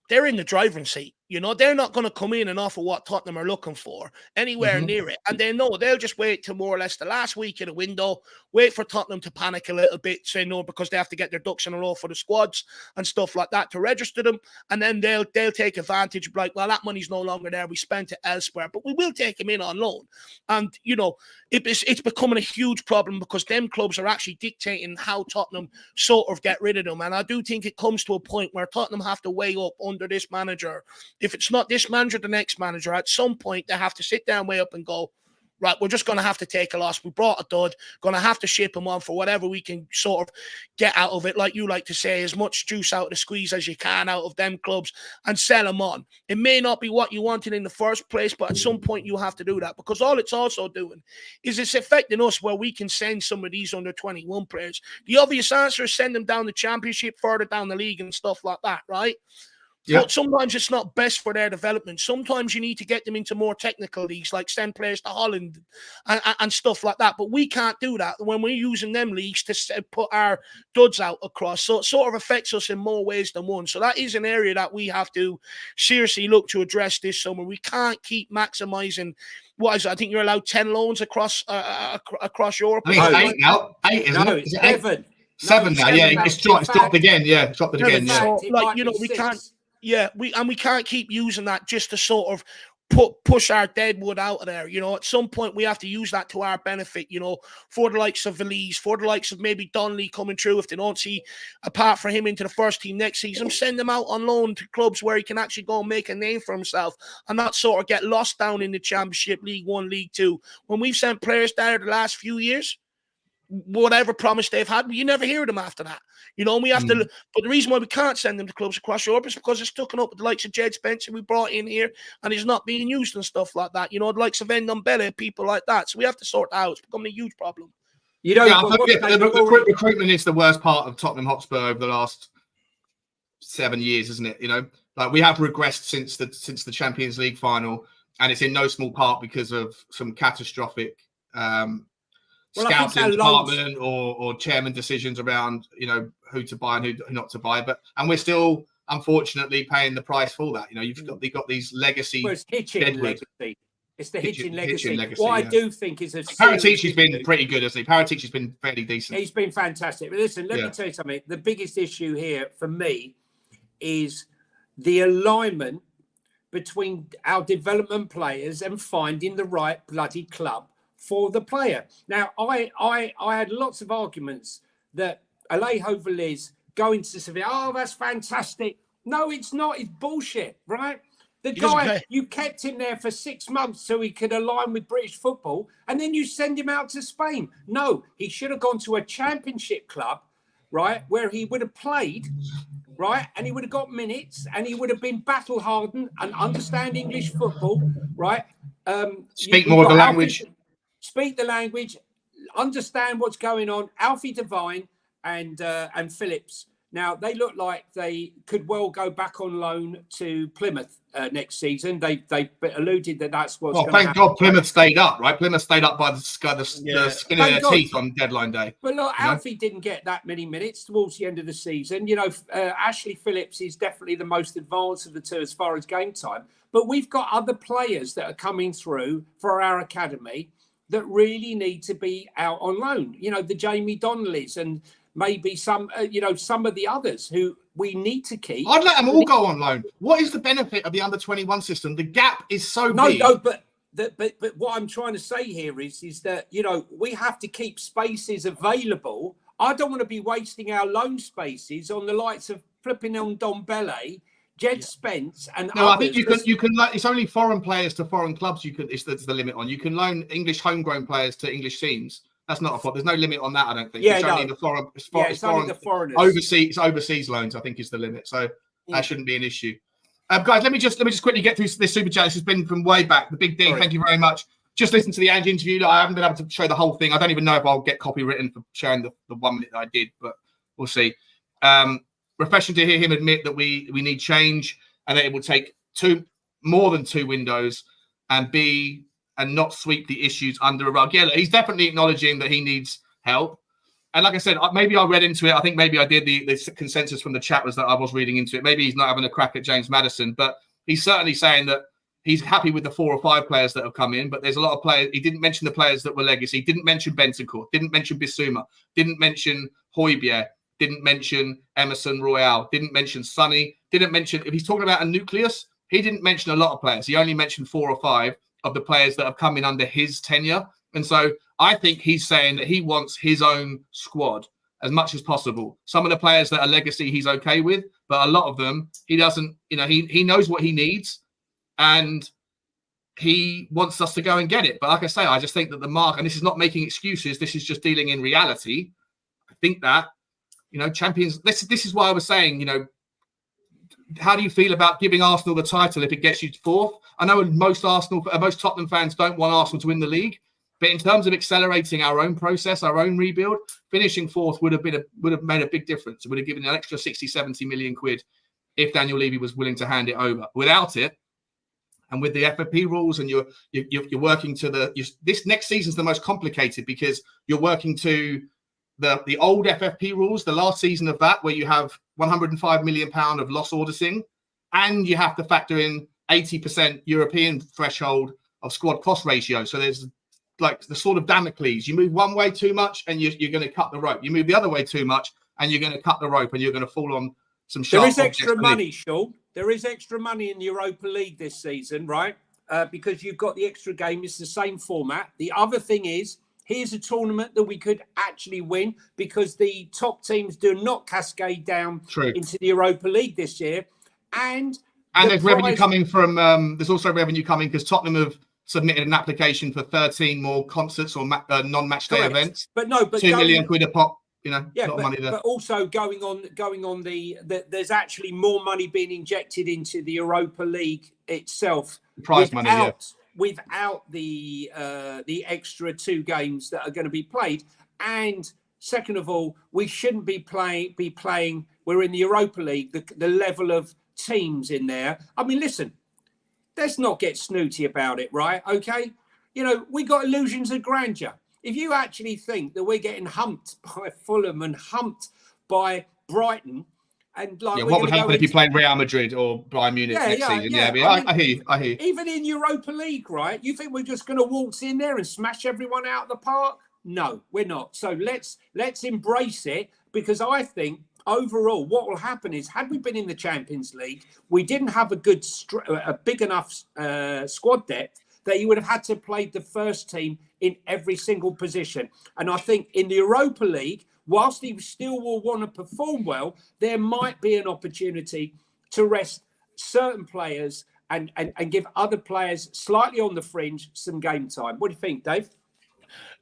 they're in the driving seat. You know, they're not going to come in and offer what Tottenham are looking for anywhere near it. And they know they'll just wait till more or less the last week of the window, wait for Tottenham to panic a little bit, say no, because they have to get their ducks in a row for the squads and stuff like that to register them. And then they'll take advantage, like, well, that money's no longer there. We spent it elsewhere, but we will take him in on loan. And, you know, it's becoming a huge problem because them clubs are actually dictating how Tottenham sort of get rid of them. And I do think it comes to a point where Tottenham have to weigh up under this manager. If it's not this manager, the next manager, at some point they have to sit down, weigh up and go, right, we're just going to have to take a loss. We brought a dud, going to have to ship him on for whatever we can sort of get out of it. Like you like to say, as much juice out of the squeeze as you can out of them clubs and sell them on. It may not be what you wanted in the first place, but at some point you have to do that because all it's also doing is it's affecting us where we can send some of these under 21 players. The obvious answer is send them down the championship, further down the league and stuff like that, right? Yeah. But sometimes it's not best for their development. Sometimes you need to get them into more technical leagues, like send players to Holland and stuff like that. But we can't do that when we're using them leagues to put our duds out across. So it sort of affects us in more ways than one. So that is an area that we have to seriously look to address this summer. We can't keep maximising. What is it? I think you're allowed 10 loans across Europe. I think it's 8 now. 8, isn't it? Is it 7. 7 now, yeah. It's dropped again. Yeah, it's dropped again. Yeah. So, like, you know, we can't. Yeah, we can't keep using that just to sort of push our dead wood out of there. You know, at some point we have to use that to our benefit, you know, for the likes of Valise, for the likes of maybe Donnelly coming through if they don't see a path for him into the first team next season. Send him out on loan to clubs where he can actually go and make a name for himself and not sort of get lost down in the Championship, League One, League Two. When we've sent players there the last few years, whatever promise they've had, you never hear them after that. You know, and we have to, but the reason why we can't send them to clubs across Europe is because it's taken up with the likes of Jed Spencer we brought in here and he's not being used and stuff like that. You know, the likes of Ndombele, people like that. So we have to sort that out. It's becoming a huge problem. You know, recruitment is the worst part of Tottenham Hotspur over the last 7 years, isn't it? You know, like we have regressed since the Champions League final, and it's in no small part because of some catastrophic scouting department or chairman decisions around, you know, who to buy and who not to buy. And we're still, unfortunately, paying the price for that. You know, you've got these legacy. Well, it's hitching legacy. It's the hitching legacy. What I do think is Paratici's been pretty good, hasn't he? Paratici's been fairly decent. He's been fantastic. But listen, let me tell you something. The biggest issue here for me is the alignment between our development players and finding the right bloody club for the player. Now, I had lots of arguments that Alejo Veliz going to Sevilla, oh, that's fantastic. No, it's not. It's bullshit, right? The guy, you kept him there for 6 months so he could align with British football, and then you send him out to Spain. No, he should have gone to a championship club, right, where he would have played, right, and he would have got minutes, and he would have been battle-hardened and understand English football, right? Speak more of the language. Speak the language, understand what's going on. Alfie Devine and Phillips. Now, they look like they could well go back on loan to Plymouth next season. They alluded that that's what's going to happen. Thank God Plymouth stayed up, right? Plymouth stayed up by the skin of their teeth on deadline day. But look, Alfie didn't get that many minutes towards the end of the season. You know, Ashley Phillips is definitely the most advanced of the two as far as game time. But we've got other players that are coming through for our academy that really need to be out on loan. You know, the Jamie Donnellys and maybe some of the others who we need to keep. I'd let them all go on loan. What is the benefit of the under-21 system? The gap is so big. No, but what I'm trying to say here is that, you know, we have to keep spaces available I don't want to be wasting our loan spaces on the likes of flipping on Dombele, Jed Spence, and no, others. I think you can. It's only foreign players to foreign clubs. That's the limit on. You can loan English homegrown players to English teams. That's not a problem. There's no limit on that. I don't think. Yeah, it's only the foreign. It's only the foreigners. Overseas loans. I think is the limit. So that shouldn't be an issue. Guys, let me just quickly get through this super chat. This has been from way back. The Big D. Sorry. Thank you very much. Just listen to the Ange interview. I haven't been able to show the whole thing. I don't even know if I'll get copywritten for showing the 1 minute that I did, but we'll see. Refreshing to hear him admit that we need change and that it will take more than 2 windows and not sweep the issues under a rug. Yeah, he's definitely acknowledging that he needs help. And like I said, maybe I read into it. I think maybe I did. The consensus from the chat was that I was reading into it. Maybe he's not having a crack at James Maddison, but he's certainly saying that he's happy with the 4 or 5 players that have come in, but there's a lot of players. He didn't mention the players that were legacy. He didn't mention Bentancur. Didn't mention Bissouma. Didn't mention Hojbjerg. Didn't mention Emerson Royal. Didn't mention Sonny. Didn't mention, if he's talking about a nucleus, he didn't mention a lot of players. He only mentioned 4 or 5 of the players that have come in under his tenure. And so I think he's saying that he wants his own squad as much as possible. Some of the players that are legacy he's okay with, but a lot of them he doesn't, he knows what he needs. And he wants us to go and get it. But like I say, I just think that the mark, and this is not making excuses, this is just dealing in reality. I think that, champions, this is why I was saying, how do you feel about giving Arsenal the title if it gets you 4th? I know most Tottenham fans don't want Arsenal to win the league, but in terms of accelerating our own process, our own rebuild, finishing 4th would have made a big difference. It would have given an extra 60, 70 million quid if Daniel Levy was willing to hand it over. Without it, and with the FFP rules, and you're working to this next season's the most complicated because you're working to the old FFP rules, the last season of that, where you have £105 million of loss auditing, and you have to factor in 80% European threshold of squad cost ratio. So there's like the sort of Damocles. You move one way too much, and you're going to cut the rope. You move the other way too much, and you're going to cut the rope, and you're going to fall on some sharp. There is extra money, Sean. There is extra money in the Europa League this season, right? Because you've got the extra game. It's the same format. The other thing is, here's a tournament that we could actually win because the top teams do not cascade down into the Europa League this year. And there's revenue coming from, there's also revenue coming because Tottenham have submitted an application for 13 more concerts or non-match day events. But 2 million quid a pop. A lot of money there. But also going on there's actually more money being injected into the Europa League itself. Prize money, without the extra 2 games that are going to be played. And second of all, we shouldn't be playing. We're in the Europa League. The level of teams in there. I mean, listen, let's not get snooty about it, right? Okay, we got illusions of grandeur. If you actually think that we're getting humped by Fulham and humped by Brighton, and what would happen if you played Real Madrid or Bayern Munich next season? I hear you. Even in Europa League, right? You think we're just going to waltz in there and smash everyone out of the park? No, we're not. So let's embrace it, because I think overall what will happen is, had we been in the Champions League, we didn't have a big enough squad depth that you would have had to play the first team in every single position. And I think in the Europa League, whilst he still will want to perform well, there might be an opportunity to rest certain players and give other players slightly on the fringe some game time. What do you think, Dave?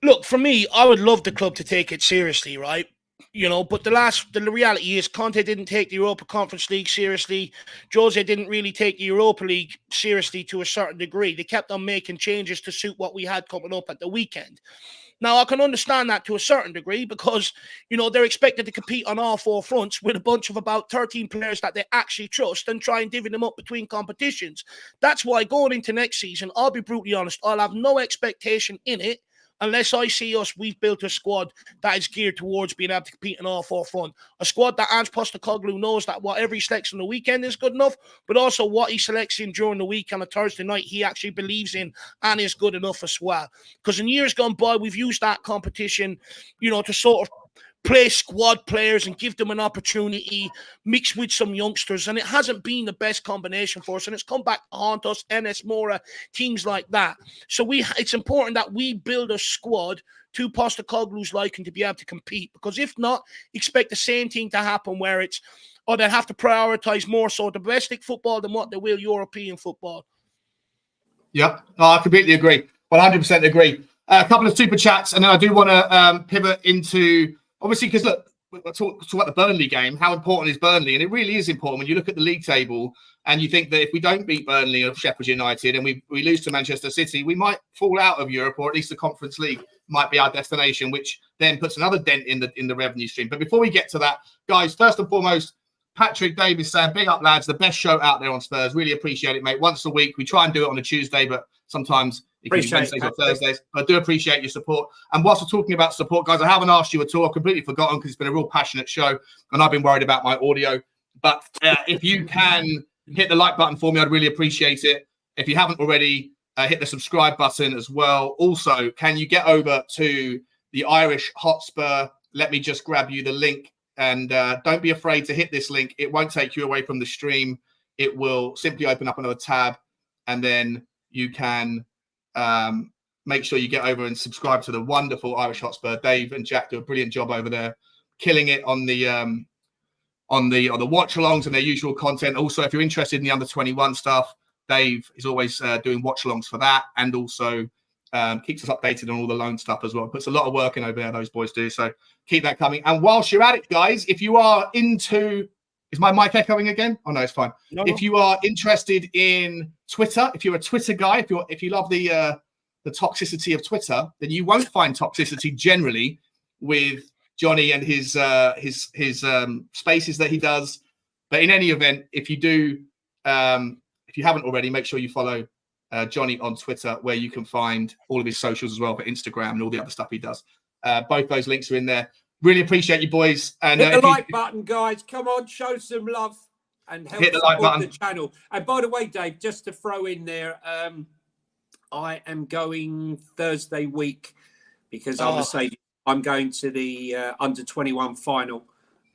Look, for me, I would love the club to take it seriously, right? But the reality is Conte didn't take the Europa Conference League seriously. Jose didn't really take the Europa League seriously to a certain degree. They kept on making changes to suit what we had coming up at the weekend. Now, I can understand that to a certain degree because, they're expected to compete on all 4 fronts with a bunch of about 13 players that they actually trust and try and divvy them up between competitions. That's why going into next season, I'll be brutally honest, I'll have no expectation in it unless I see we've built a squad that is geared towards being able to compete in all 4 fronts. A squad that Ange Postecoglou knows that whatever he selects on the weekend is good enough, but also what he selects in during the week on a Thursday night, he actually believes in and is good enough as well. Because in years gone by, we've used that competition, to sort of play squad players and give them an opportunity, mixed with some youngsters, and it hasn't been the best combination for us, and it's come back to haunt us, NS Mora, teams like that. So it's important that we build a squad to Postecoglou's liking to be able to compete, because if not, expect the same thing to happen where they'll have to prioritise more so domestic football than what they will European football. Yep, I completely agree. 100% agree. A couple of super chats, and then I do want to pivot into, obviously, because look, we'll talk about the Burnley game. How important is Burnley? And it really is important when you look at the league table and you think that if we don't beat Burnley or Sheffield United and we lose to Manchester City, we might fall out of Europe, or at least the Conference League might be our destination, which then puts another dent in the revenue stream. But before we get to that, guys, first and foremost, Patrick Davis saying, big up, lads, the best show out there on Spurs. Really appreciate it, mate. Once a week. We try and do it on a Tuesday, but sometimes it can be Wednesdays or Thursdays. But I do appreciate your support. And whilst we're talking about support, guys, I haven't asked you at all. I've completely forgotten because it's been a real passionate show, and I've been worried about my audio. But if you can hit the like button for me, I'd really appreciate it. If you haven't already, hit the subscribe button as well. Also, can you get over to the Irish Hotspur? Let me just grab you the link. And don't be afraid to hit this link. It won't take you away from the stream. It will simply open up another tab, and then you can make sure you get over and subscribe to the wonderful Irish Hotspur. Dave and Jack do a brilliant job over there, killing it on the watch-alongs and their usual content. Also, if you're interested in the under-21 stuff, Dave is always doing watch-alongs for that, and also keeps us updated on all the loan stuff as well. Puts a lot of work in over there, those boys do. So keep that coming. And whilst you're at it, guys, if you are into... Is my mic echoing again? Oh, no, it's fine. No. If you are interested in Twitter, if you're a Twitter guy, if you love the toxicity of Twitter, then you won't find toxicity generally with Johnny and his spaces that he does. But in any event, if you do, if you haven't already, make sure you follow Johnny on Twitter, where you can find all of his socials as well for Instagram and all the other stuff he does. Both those links are in there. Really appreciate you, boys. And hit the like button, guys. Come on, show some love and help hit the like button. The channel. And by the way, Dave, just to throw in there, I am going Thursday week because I'm going to the under-21 final.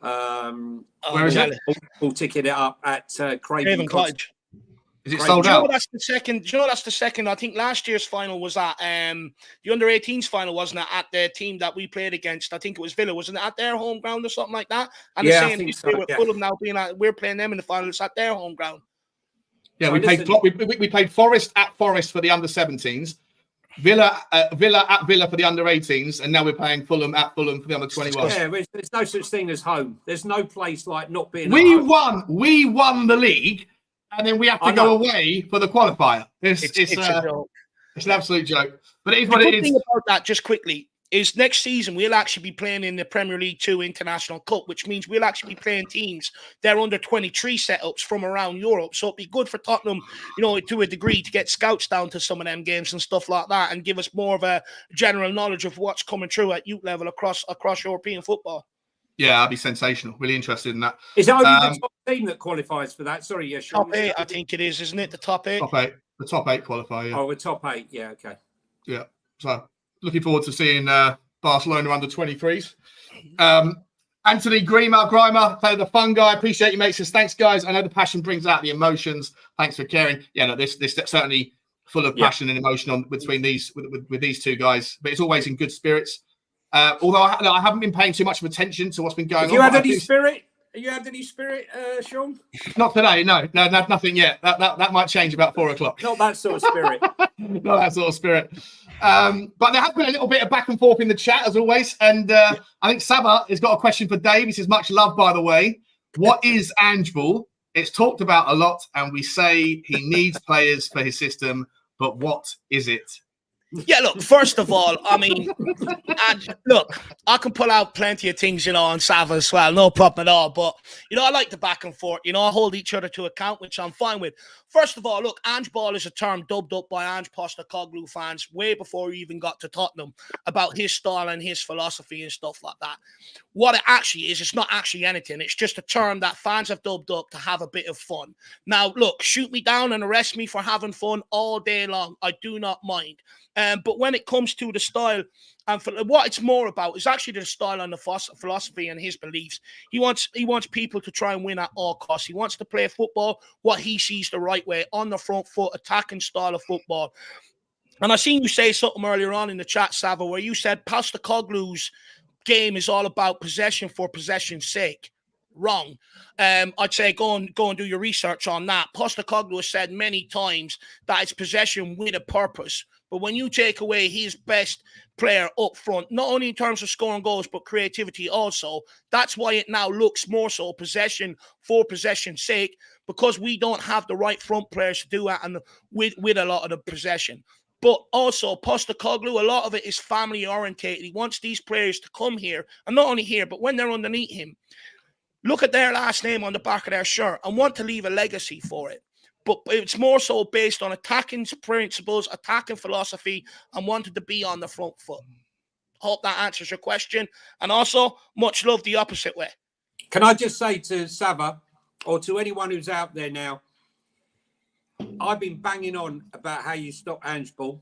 Where is it? We'll ticket it up at Craven Cottage. Is it sold out? That's the second. Do you know that's the second? I think last year's final was at the under-18s final, wasn't it? At the team that we played against. I think it was Villa, wasn't it? At their home ground or something like that. And yeah, the same with Fulham now being we're playing them in the final. It's at their home ground. Yeah, we played Forest at Forest for the under-17s, Villa at Villa for the under-18s, and now we're playing Fulham at Fulham for the under-21s. Yeah, there's no such thing as home. There's no place like not being. We won the league. And then we have to go away for the qualifier. It's an absolute joke. But it is what it is. The thing about that, just quickly, is next season we'll actually be playing in the Premier League 2 International Cup, which means we'll actually be playing teams that are under 23 setups from around Europe. So it'd be good for Tottenham, to a degree, to get scouts down to some of them games and stuff like that, and give us more of a general knowledge of what's coming through at youth level across European football. Yeah, that'd be sensational. Really interested in that. Is it only the top team that qualifies for that? Sorry, yeah, Sean. Top 8, I think it is, isn't it? The top 8? Top 8. The top 8 qualify, yeah. Oh, we're top 8, yeah, okay. Yeah. So looking forward to seeing Barcelona under 23s. Anthony Grimer, the fun guy. Appreciate you, mate. Says, thanks, guys. I know the passion brings out the emotions. Thanks for caring. Yeah, no, this certainly full of passion and emotion between these with these two guys. But it's always in good spirits. Although I haven't been paying too much of attention to what's been going on. Have you had any spirit? Have you had any spirit, Sean? Not today, no, nothing yet. That might change about 4 o'clock. Not that sort of spirit. Not that sort of spirit. But there has been a little bit of back and forth in the chat, as always. And I think Saba has got a question for Dave. He says, much love, by the way. What is Angeball? It's talked about a lot, and we say he needs players for his system, but what is it? Yeah, look, first of all, I mean, I can pull out plenty of things, on Sava as well, no problem at all. But, I like the back and forth. I hold each other to account, which I'm fine with. First of all, look, Angeball is a term dubbed up by Ange Postecoglou fans way before he even got to Tottenham about his style and his philosophy and stuff like that. What it actually is, it's not actually anything. It's just a term that fans have dubbed up to have a bit of fun. Now, look, shoot me down and arrest me for having fun all day long. I do not mind. But when it comes to the style and for what it's more about is actually the style and the philosophy and his beliefs. He wants people to try and win at all costs. He wants to play football what he sees the right way, on the front foot, attacking style of football. And I seen you say something earlier on in the chat, Sava, where you said Postecoglou's game is all about possession for possession's sake. Wrong. I'd say go and do your research on that. Postecoglou has said many times that it's possession with a purpose. But when you take away his best player up front, not only in terms of scoring goals, but creativity also, that's why it now looks more so possession for possession's sake, because we don't have the right front players to do that and with a lot of the possession. But also, Postecoglou, a lot of it is family orientated. He wants these players to come here, and not only here, but when they're underneath him, look at their last name on the back of their shirt and want to leave a legacy for it. But it's more so based on attacking principles, attacking philosophy, and wanting to be on the front foot. Hope that answers your question. And also, much love the opposite way. Can I just say to Sava, or to anyone who's out there now, I've been banging on about how you stop Angeball,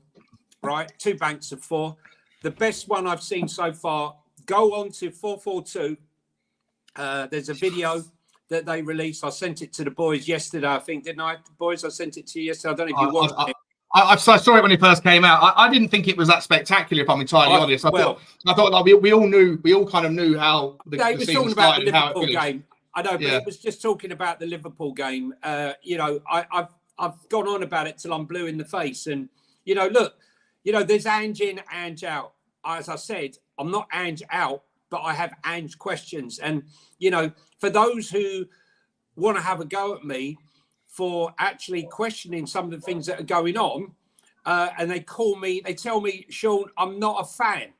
right? 2 banks of 4. The best one I've seen so far, go on to 442. There's a video that they released. I sent it to the boys yesterday, I think, didn't I? Boys, I sent it to you yesterday. I don't know if you watched it. I saw it when it first came out. I didn't think it was that spectacular, if I'm entirely honest. I thought like, we all kind of knew how the season started and how it finished. Game. I know, but it was just talking about the Liverpool game. You know, I've gone on about it till I'm blue in the face. And, you know, look, you know, there's Ange in, Ange out. As I said, I'm not Ange out, but I have Ange questions. And, you know, for those who want to have a go at me for actually questioning some of the things that are going on, and they tell me, Sean, I'm not a fan,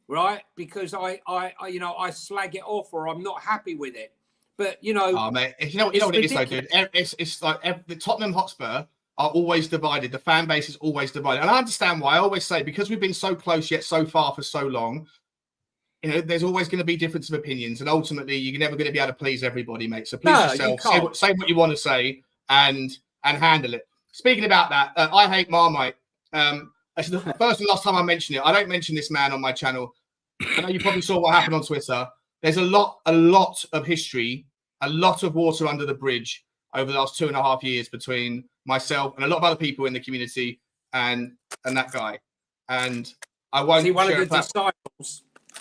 right? Because I you know, I slag it off or I'm not happy with it. But, you know... Oh, mate, you know what it is, though, dude? It's like the Tottenham Hotspur are always divided. The fan base is always divided. And I understand why. I always say, because we've been so close yet so far for so long, you know, there's always going to be difference of opinions, and ultimately, you're never going to be able to please everybody, mate. So please yourself, say what you want to say, and handle it. Speaking about that, I hate Marmite. It's the first and last time I mention it. I don't mention this man on my channel. I know you probably saw what happened on Twitter. There's a lot of history, a lot of water under the bridge over the last 2.5 years between myself and a lot of other people in the community and that guy. And I won't.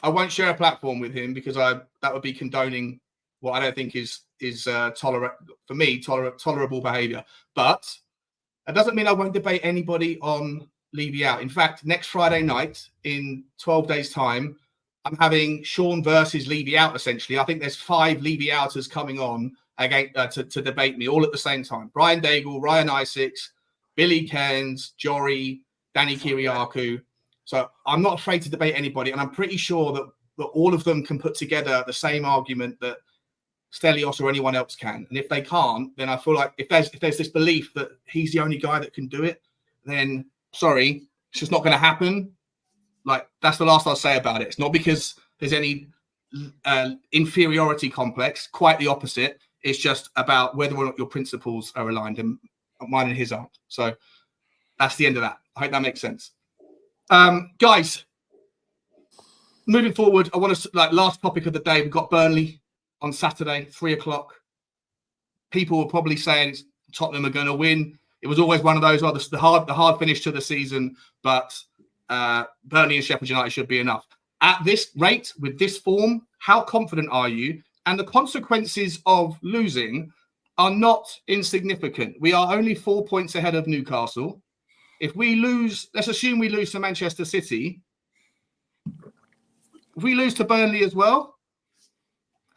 I won't share a platform with him because that would be condoning what I don't think is tolerable behaviour. But that doesn't mean I won't debate anybody on Levy Out. In fact, next Friday night, in 12 days' time, I'm having Sean versus Levy Out, essentially. I think there's 5 Levy Outers coming on again to debate me all at the same time. Brian Daigle, Ryan Isaacs, Billy Cairns, Jory, Danny Kiriakou. So I'm not afraid to debate anybody, and I'm pretty sure that all of them can put together the same argument that Stelios or anyone else can. And if they can't, then I feel like if there's this belief that he's the only guy that can do it, then sorry, it's just not going to happen. Like, that's the last I'll say about it. It's not because there's any inferiority complex, quite the opposite. It's just about whether or not your principles are aligned, and mine and his aren't. So that's the end of that. I hope that makes sense. Guys, moving forward, I want to, last topic of the day, we've got Burnley on Saturday, 3:00. People were probably saying Tottenham are going to win. It was always one of those, the hard finish to the season, but Burnley and Sheffield United should be enough. At this rate, with this form, how confident are you? And the consequences of losing are not insignificant. We are only 4 points ahead of Newcastle. If we lose, let's assume we lose to Manchester City. If we lose to Burnley as well,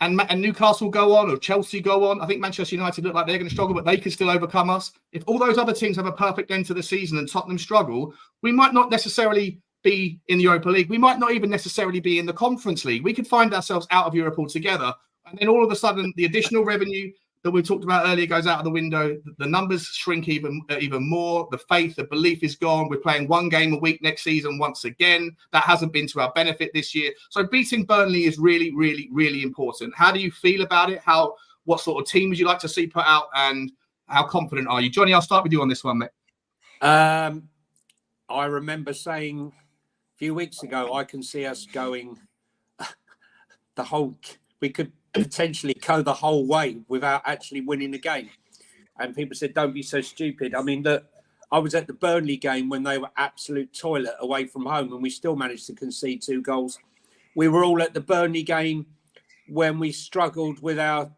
and Newcastle go on, or Chelsea go on, I think Manchester United look like they're going to struggle, but they can still overcome us. If all those other teams have a perfect end to the season and Tottenham struggle, we might not necessarily be in the Europa League. We might not even necessarily be in the Conference League. We could find ourselves out of Europe altogether. And then all of a sudden, the additional revenue that we talked about earlier goes out of the window. The numbers shrink even more. The faith, the belief is gone. We're playing 1 game a week next season once again. That hasn't been to our benefit this year. So beating Burnley is really, really, really important. How do you feel about it? What sort of team would you like to see put out, and how confident are you? Johnny, I'll start with you on this one, mate. I remember saying a few weeks ago, I can see us going we could potentially go the whole way without actually winning the game. And people said, don't be so stupid. I mean, I was at the Burnley game when they were absolute toilet away from home, and we still managed to concede 2 goals. We were all at the Burnley game when we struggled with our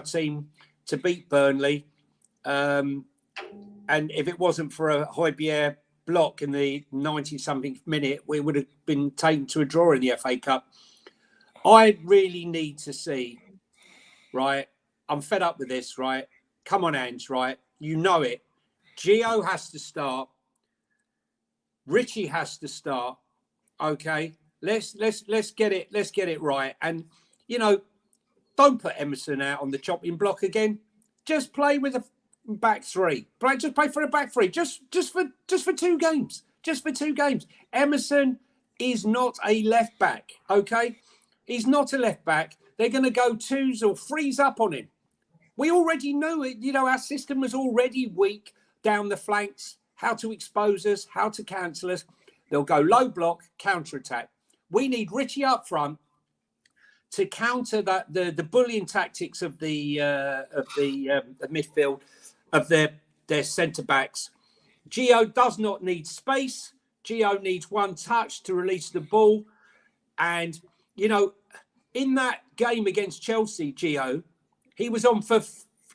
team to beat Burnley. And if it wasn't for a Hojbjerg block in the 90-something minute, we would have been taken to a draw in the FA Cup. I really need to see, right? I'm fed up with this, right? Come on, Ange, right? You know it. Gio has to start. Richie has to start. Okay, let's get it right. And don't put Emerson out on the chopping block again. Just play with a back 3. Just play for a back 3. Just for 2 games. Just for 2 games. Emerson is not a left back. Okay. He's not a left back. They're going to go 2s or 3s up on him. We already know it. Our system was already weak down the flanks, how to expose us, how to cancel us. They'll go low block, counter attack. We need Richie up front to counter the bullying tactics of the midfield, of their centre backs. Gio does not need space. Gio needs 1 touch to release the ball. And in that game against Chelsea, Gio, he was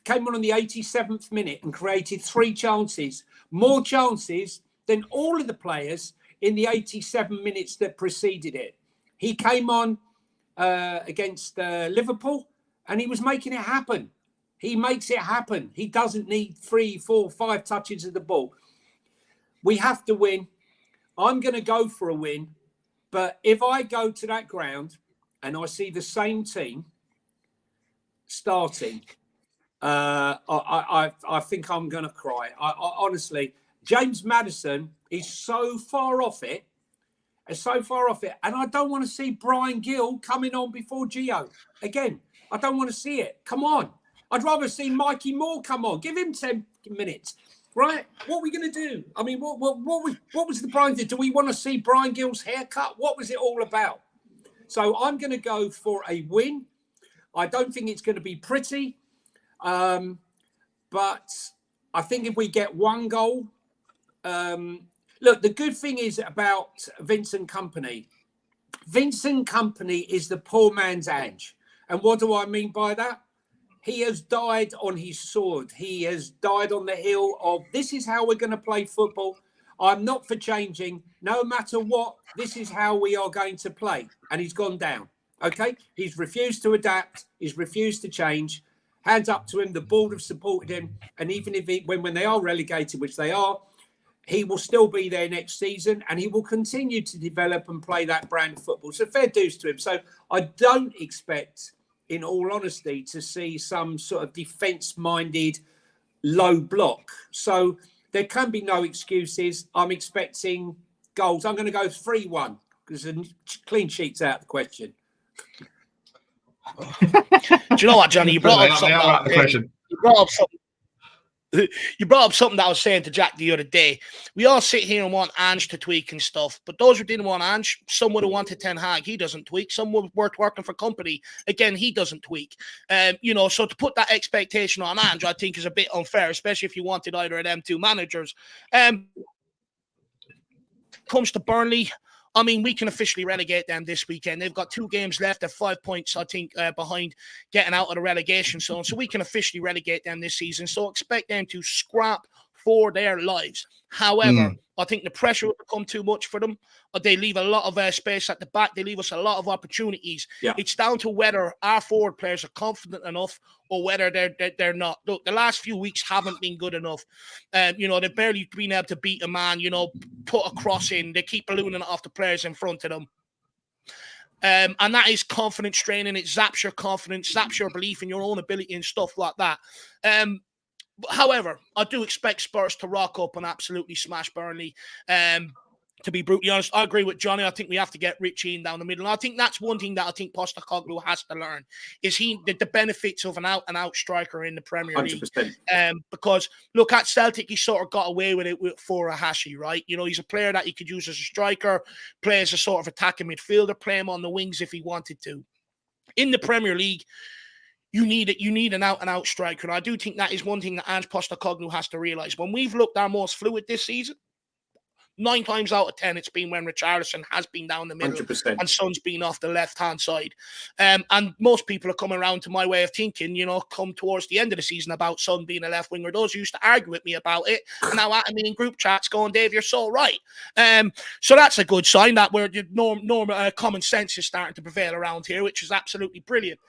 came on the 87th minute and created 3 chances, more chances than all of the players in the 87 minutes that preceded it. He came on against Liverpool and he was making it happen. He makes it happen. He doesn't need 3, 4, 5 touches of the ball. We have to win. I'm going to go for a win. But if I go to that ground and I see the same team starting, I think I'm going to cry. I honestly, James Maddison is so far off it. And I don't want to see Brian Gill coming on before Gio. Again, I don't want to see it. Come on. I'd rather see Mikey Moore come on. Give him 10 minutes. Right? What are we going to do? I mean, what was the Brian thing? Do we want to see Brian Gill's haircut? What was it all about? So I'm going to go for a win. I don't think it's going to be pretty. But I think if we get 1 goal, look, the good thing is about Vincent Kompany. Vincent Kompany is the poor man's Ange. And what do I mean by that? He has died on his sword. He has died on the hill of, this is how we're going to play football. I'm not for changing. No matter what, this is how we are going to play. And he's gone down. Okay? He's refused to adapt. He's refused to change. Hands up to him. The board have supported him. And even if when they are relegated, which they are, he will still be there next season and he will continue to develop and play that brand of football. So fair dues to him. So I don't expect, in all honesty, to see some sort of defence-minded low block. So there can be no excuses. I'm expecting goals. I'm going to go 3-1 because a clean sheet's out of the question. Do you know what, Johnny? You brought up something. You brought up something that I was saying to Jack the other day. We all sit here and want Ange to tweak and stuff, but those who didn't want Ange, some would have wanted Ten Hag. He doesn't tweak. Some would worth working for Kompany. Again, he doesn't tweak. So to put that expectation on Ange, I think is a bit unfair, especially if you wanted either of them 2 managers. Comes to Burnley, I mean, we can officially relegate them this weekend. They've got 2 games left. They're 5 points, I think, behind getting out of the relegation zone. So we can officially relegate them this season. So expect them to scrap for their lives. However, I think the pressure will become too much for them. They leave a lot of space at the back. They leave us a lot of opportunities. Yeah. It's down to whether our forward players are confident enough or whether they're not. Look, the last few weeks haven't been good enough. They've barely been able to beat a man, put a cross in. They keep ballooning it off the players in front of them. And that is confidence training. It zaps your confidence, zaps your belief in your own ability and stuff like that. However, I do expect Spurs to rock up and absolutely smash Burnley. To be brutally honest, I agree with Johnny. I think we have to get Richie in down the middle. And I think that's one thing that I think Postecoglou has to learn is the benefits of an out-and-out striker in the Premier League. 100%. Because look at Celtic, he sort of got away with it with Furuhashi, right? You know, he's a player that he could use as a striker, play as a sort of attacking midfielder, play him on the wings if he wanted to. In the Premier League, you need an out-and-out striker. And I do think that is one thing that Ange Postecoglou has to realise. When we've looked our most fluid this season, 9 times out of 10, it's been when Richarlison has been down the middle 100%. and Son's been off the left-hand side. And most people are coming around to my way of thinking, you know, come towards the end of the season about Son being a left winger. Those who used to argue with me about it and now at me in group chats going, Dave, you're so right. So that's a good sign that where the common sense is starting to prevail around here, which is absolutely brilliant.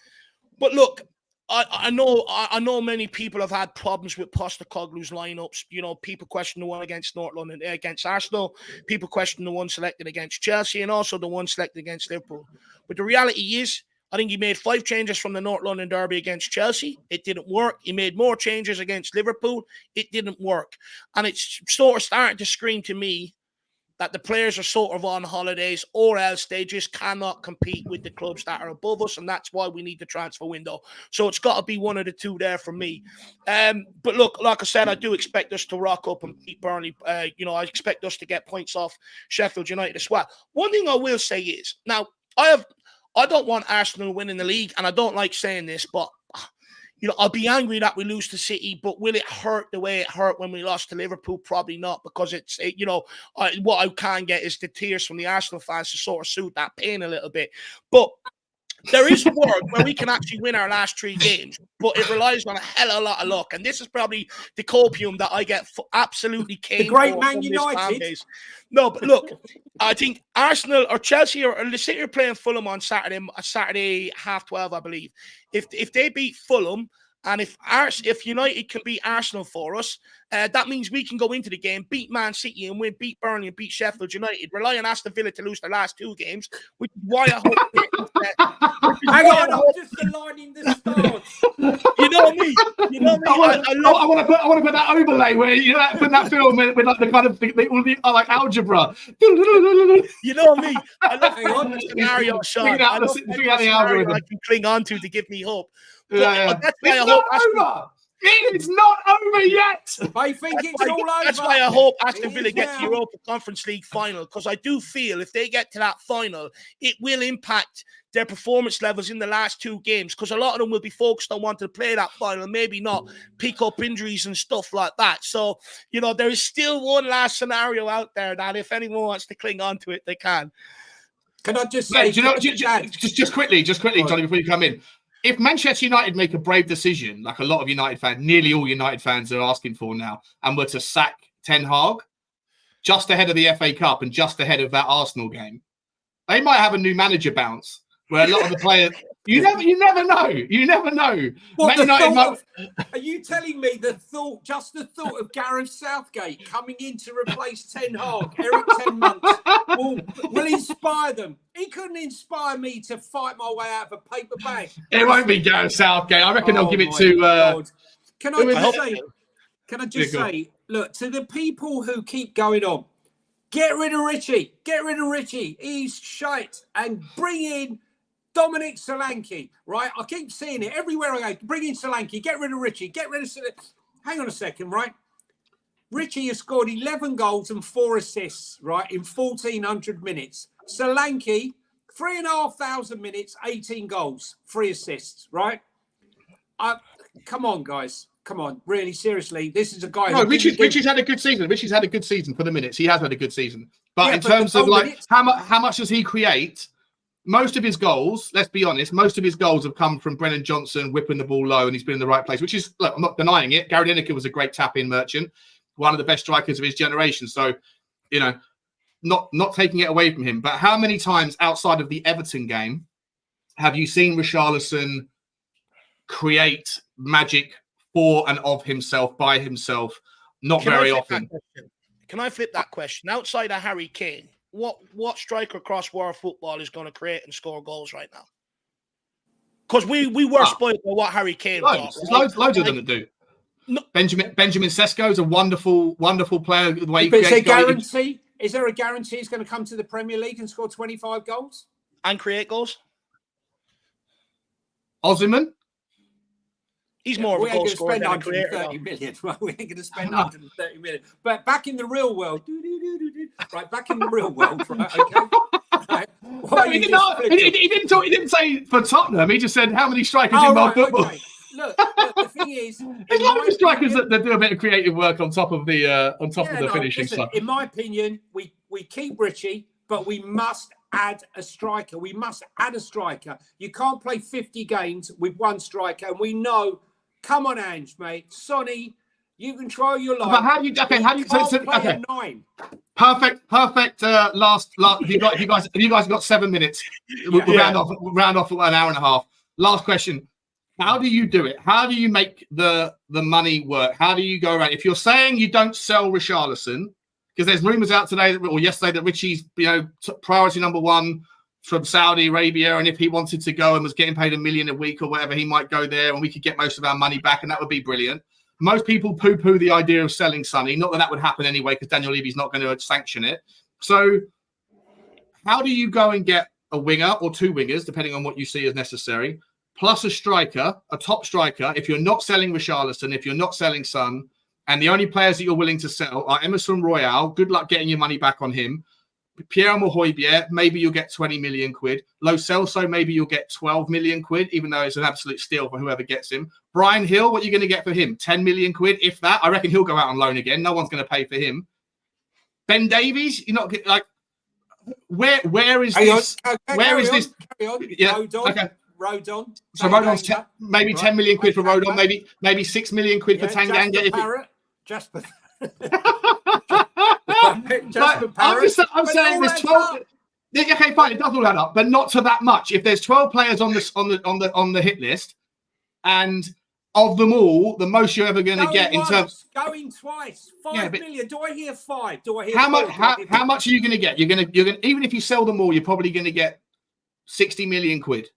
But look, I know many people have had problems with Postecoglou's lineups. You know, people question the one against North London, against Arsenal. People question the one selected against Chelsea and also the one selected against Liverpool. But the reality is, I think he made 5 changes from the North London derby against Chelsea. It didn't work. He made more changes against Liverpool. It didn't work. And it's sort of starting to scream to me that the players are sort of on holidays or else they just cannot compete with the clubs that are above us, and that's why we need the transfer window. So it's got to be one of the two there for me. But look, like I said, I do expect us to rock up and beat Burnley. You know, I expect us to get points off Sheffield United as well. One thing I will say is, now, I don't want Arsenal winning the league, and I don't like saying this, but you know, I'll be angry that we lose to City, but will it hurt the way it hurt when we lost to Liverpool? Probably not, because you know, what I can get is the tears from the Arsenal fans to sort of soothe that pain a little bit. But there is a world where we can actually win our last 3 games, but it relies on a hell of a lot of luck. And this is probably the copium that I get absolutely caned. The great Man United. No, but look, I think Arsenal or Chelsea or the City are playing Fulham on Saturday 12:30, I believe. If they beat Fulham, and if United can beat Arsenal for us, that means we can go into the game, beat Man City and win, beat Burnley and beat Sheffield United, rely on Aston Villa to lose the last 2 games, which is why I hope... Hang on, I'm just aligning the stars. You know me. I want to put that overlay where you know put that film with like the kind of all the like algebra. You know me. I love Hang on. the scenario, Sean. Figure out the algorithm. I can cling on to give me hope. Yeah. That's why It's not over. It's not over yet. I think it's all over. That's why I hope Aston Villa get to the Europa Conference League final, because I do feel if they get to that final, it will impact their performance levels in the last 2 games, because a lot of them will be focused on wanting to play that final, maybe not pick up injuries and stuff like that. So, you know, there is still one last scenario out there that if anyone wants to cling on to it, they can. Can I just say, just quickly, Johnny, before you come in. If Manchester United make a brave decision, like a lot of United fans, nearly all United fans are asking for now, and were to sack Ten Hag just ahead of the FA Cup and just ahead of that Arsenal game, they might have a new manager bounce where a lot of the players... You never know. What, are you telling me the thought of Gareth Southgate coming in to replace Ten Hag, Eric 10 months, will inspire them? He couldn't inspire me to fight my way out of a paper bag. It won't be Gareth Southgate. I reckon they'll give it to... Can I just say, look, to the people who keep going on, get rid of Richie. Get rid of Richie. He's shite. And bring in Dominic Solanke, right? I keep seeing it everywhere I go. Bring in Solanke, get rid of Richie, get rid of Solanke. Hang on a second, right? Richie has scored 11 goals and 4 assists, right, in 1,400 minutes. Solanke, 3,500 minutes, 18 goals, 3 assists, right? Come on, guys. Come on, really, seriously. This is a guy... No, Richie's had a good season. Richie's had a good season for the minutes. He has had a good season. But in terms of, like, how much does he create... Most of his goals, let's be honest, have come from Brennan Johnson whipping the ball low, and he's been in the right place, which is, look, I'm not denying it. Gary Lineker was a great tap-in merchant, one of the best strikers of his generation. So, you know, not taking it away from him. But how many times outside of the Everton game have you seen Richarlison create magic for and of himself, by himself? Not very often. Can I flip that question? Outside of Harry Kane, what striker across world football is going to create and score goals right now? Because we were spoiled by what Harry Kane got. Right? Loads of them that do. No. Benjamin Sesko is a wonderful player. The way he creates goals. Is there a guarantee he's going to come to the Premier League and score 25 goals? And create goals? Osimhen? He's more of a goal scorer than a creator. 130 million. Right? We ain't going to spend 130 million. But back in the real world, right? Back in the real world, right? Okay. Right. No, he didn't say for Tottenham. He just said how many strikers in world football. Okay. Look, the thing is, there's loads of strikers that do a bit of creative work on top of the finishing stuff. In my opinion, we keep Richie, but we must add a striker. We must add a striker. You can't play 50 games with one striker, and we know. Come on, Ange, mate. Sonny, you can try your life. But how do you play a 9? Perfect. Last. You guys got 7 minutes. We'll round off at an hour and a half. Last question. How do you do it? How do you make the money work? How do you go around? If you're saying you don't sell Richarlison, because there's rumours out today or yesterday that Richie's priority number 1 from Saudi Arabia, and if he wanted to go and was getting paid $1 million a week or whatever, he might go there and we could get most of our money back, and that would be brilliant. Most people poo-poo the idea of selling Sonny. Not that would happen anyway, because Daniel Levy's not going to sanction it. So how do you go and get a winger or 2 wingers, depending on what you see as necessary, plus a striker, a top striker, if you're not selling Richarlison, if you're not selling Son, and the only players that you're willing to sell are Emerson Royal, good luck getting your money back on him, Piere Emile Hojbjerg, maybe you'll get 20 million quid. Lo Celso, maybe you'll get 12 million quid, even though it's an absolute steal for whoever gets him. Brian Hill, what are you going to get for him? 10 million quid, if that. I reckon he'll go out on loan again. No one's going to pay for him. Ben Davies, you're not like, where is this? Where is this? Yeah, okay. Rodon. So Rodon's maybe 10 million quid for Rodon, maybe 6 million quid for Tanganga. Jasper. I'm saying there's 12. Okay, fine, it does all add up, but not to that much. If there's 12 players on the hit list, and of them all, the most you're ever going to get in terms going twice, 5 million. Do I hear 5? Do I hear how much? How much are you going to get? You're going to even if you sell them all, you're probably going to get 60 million quid.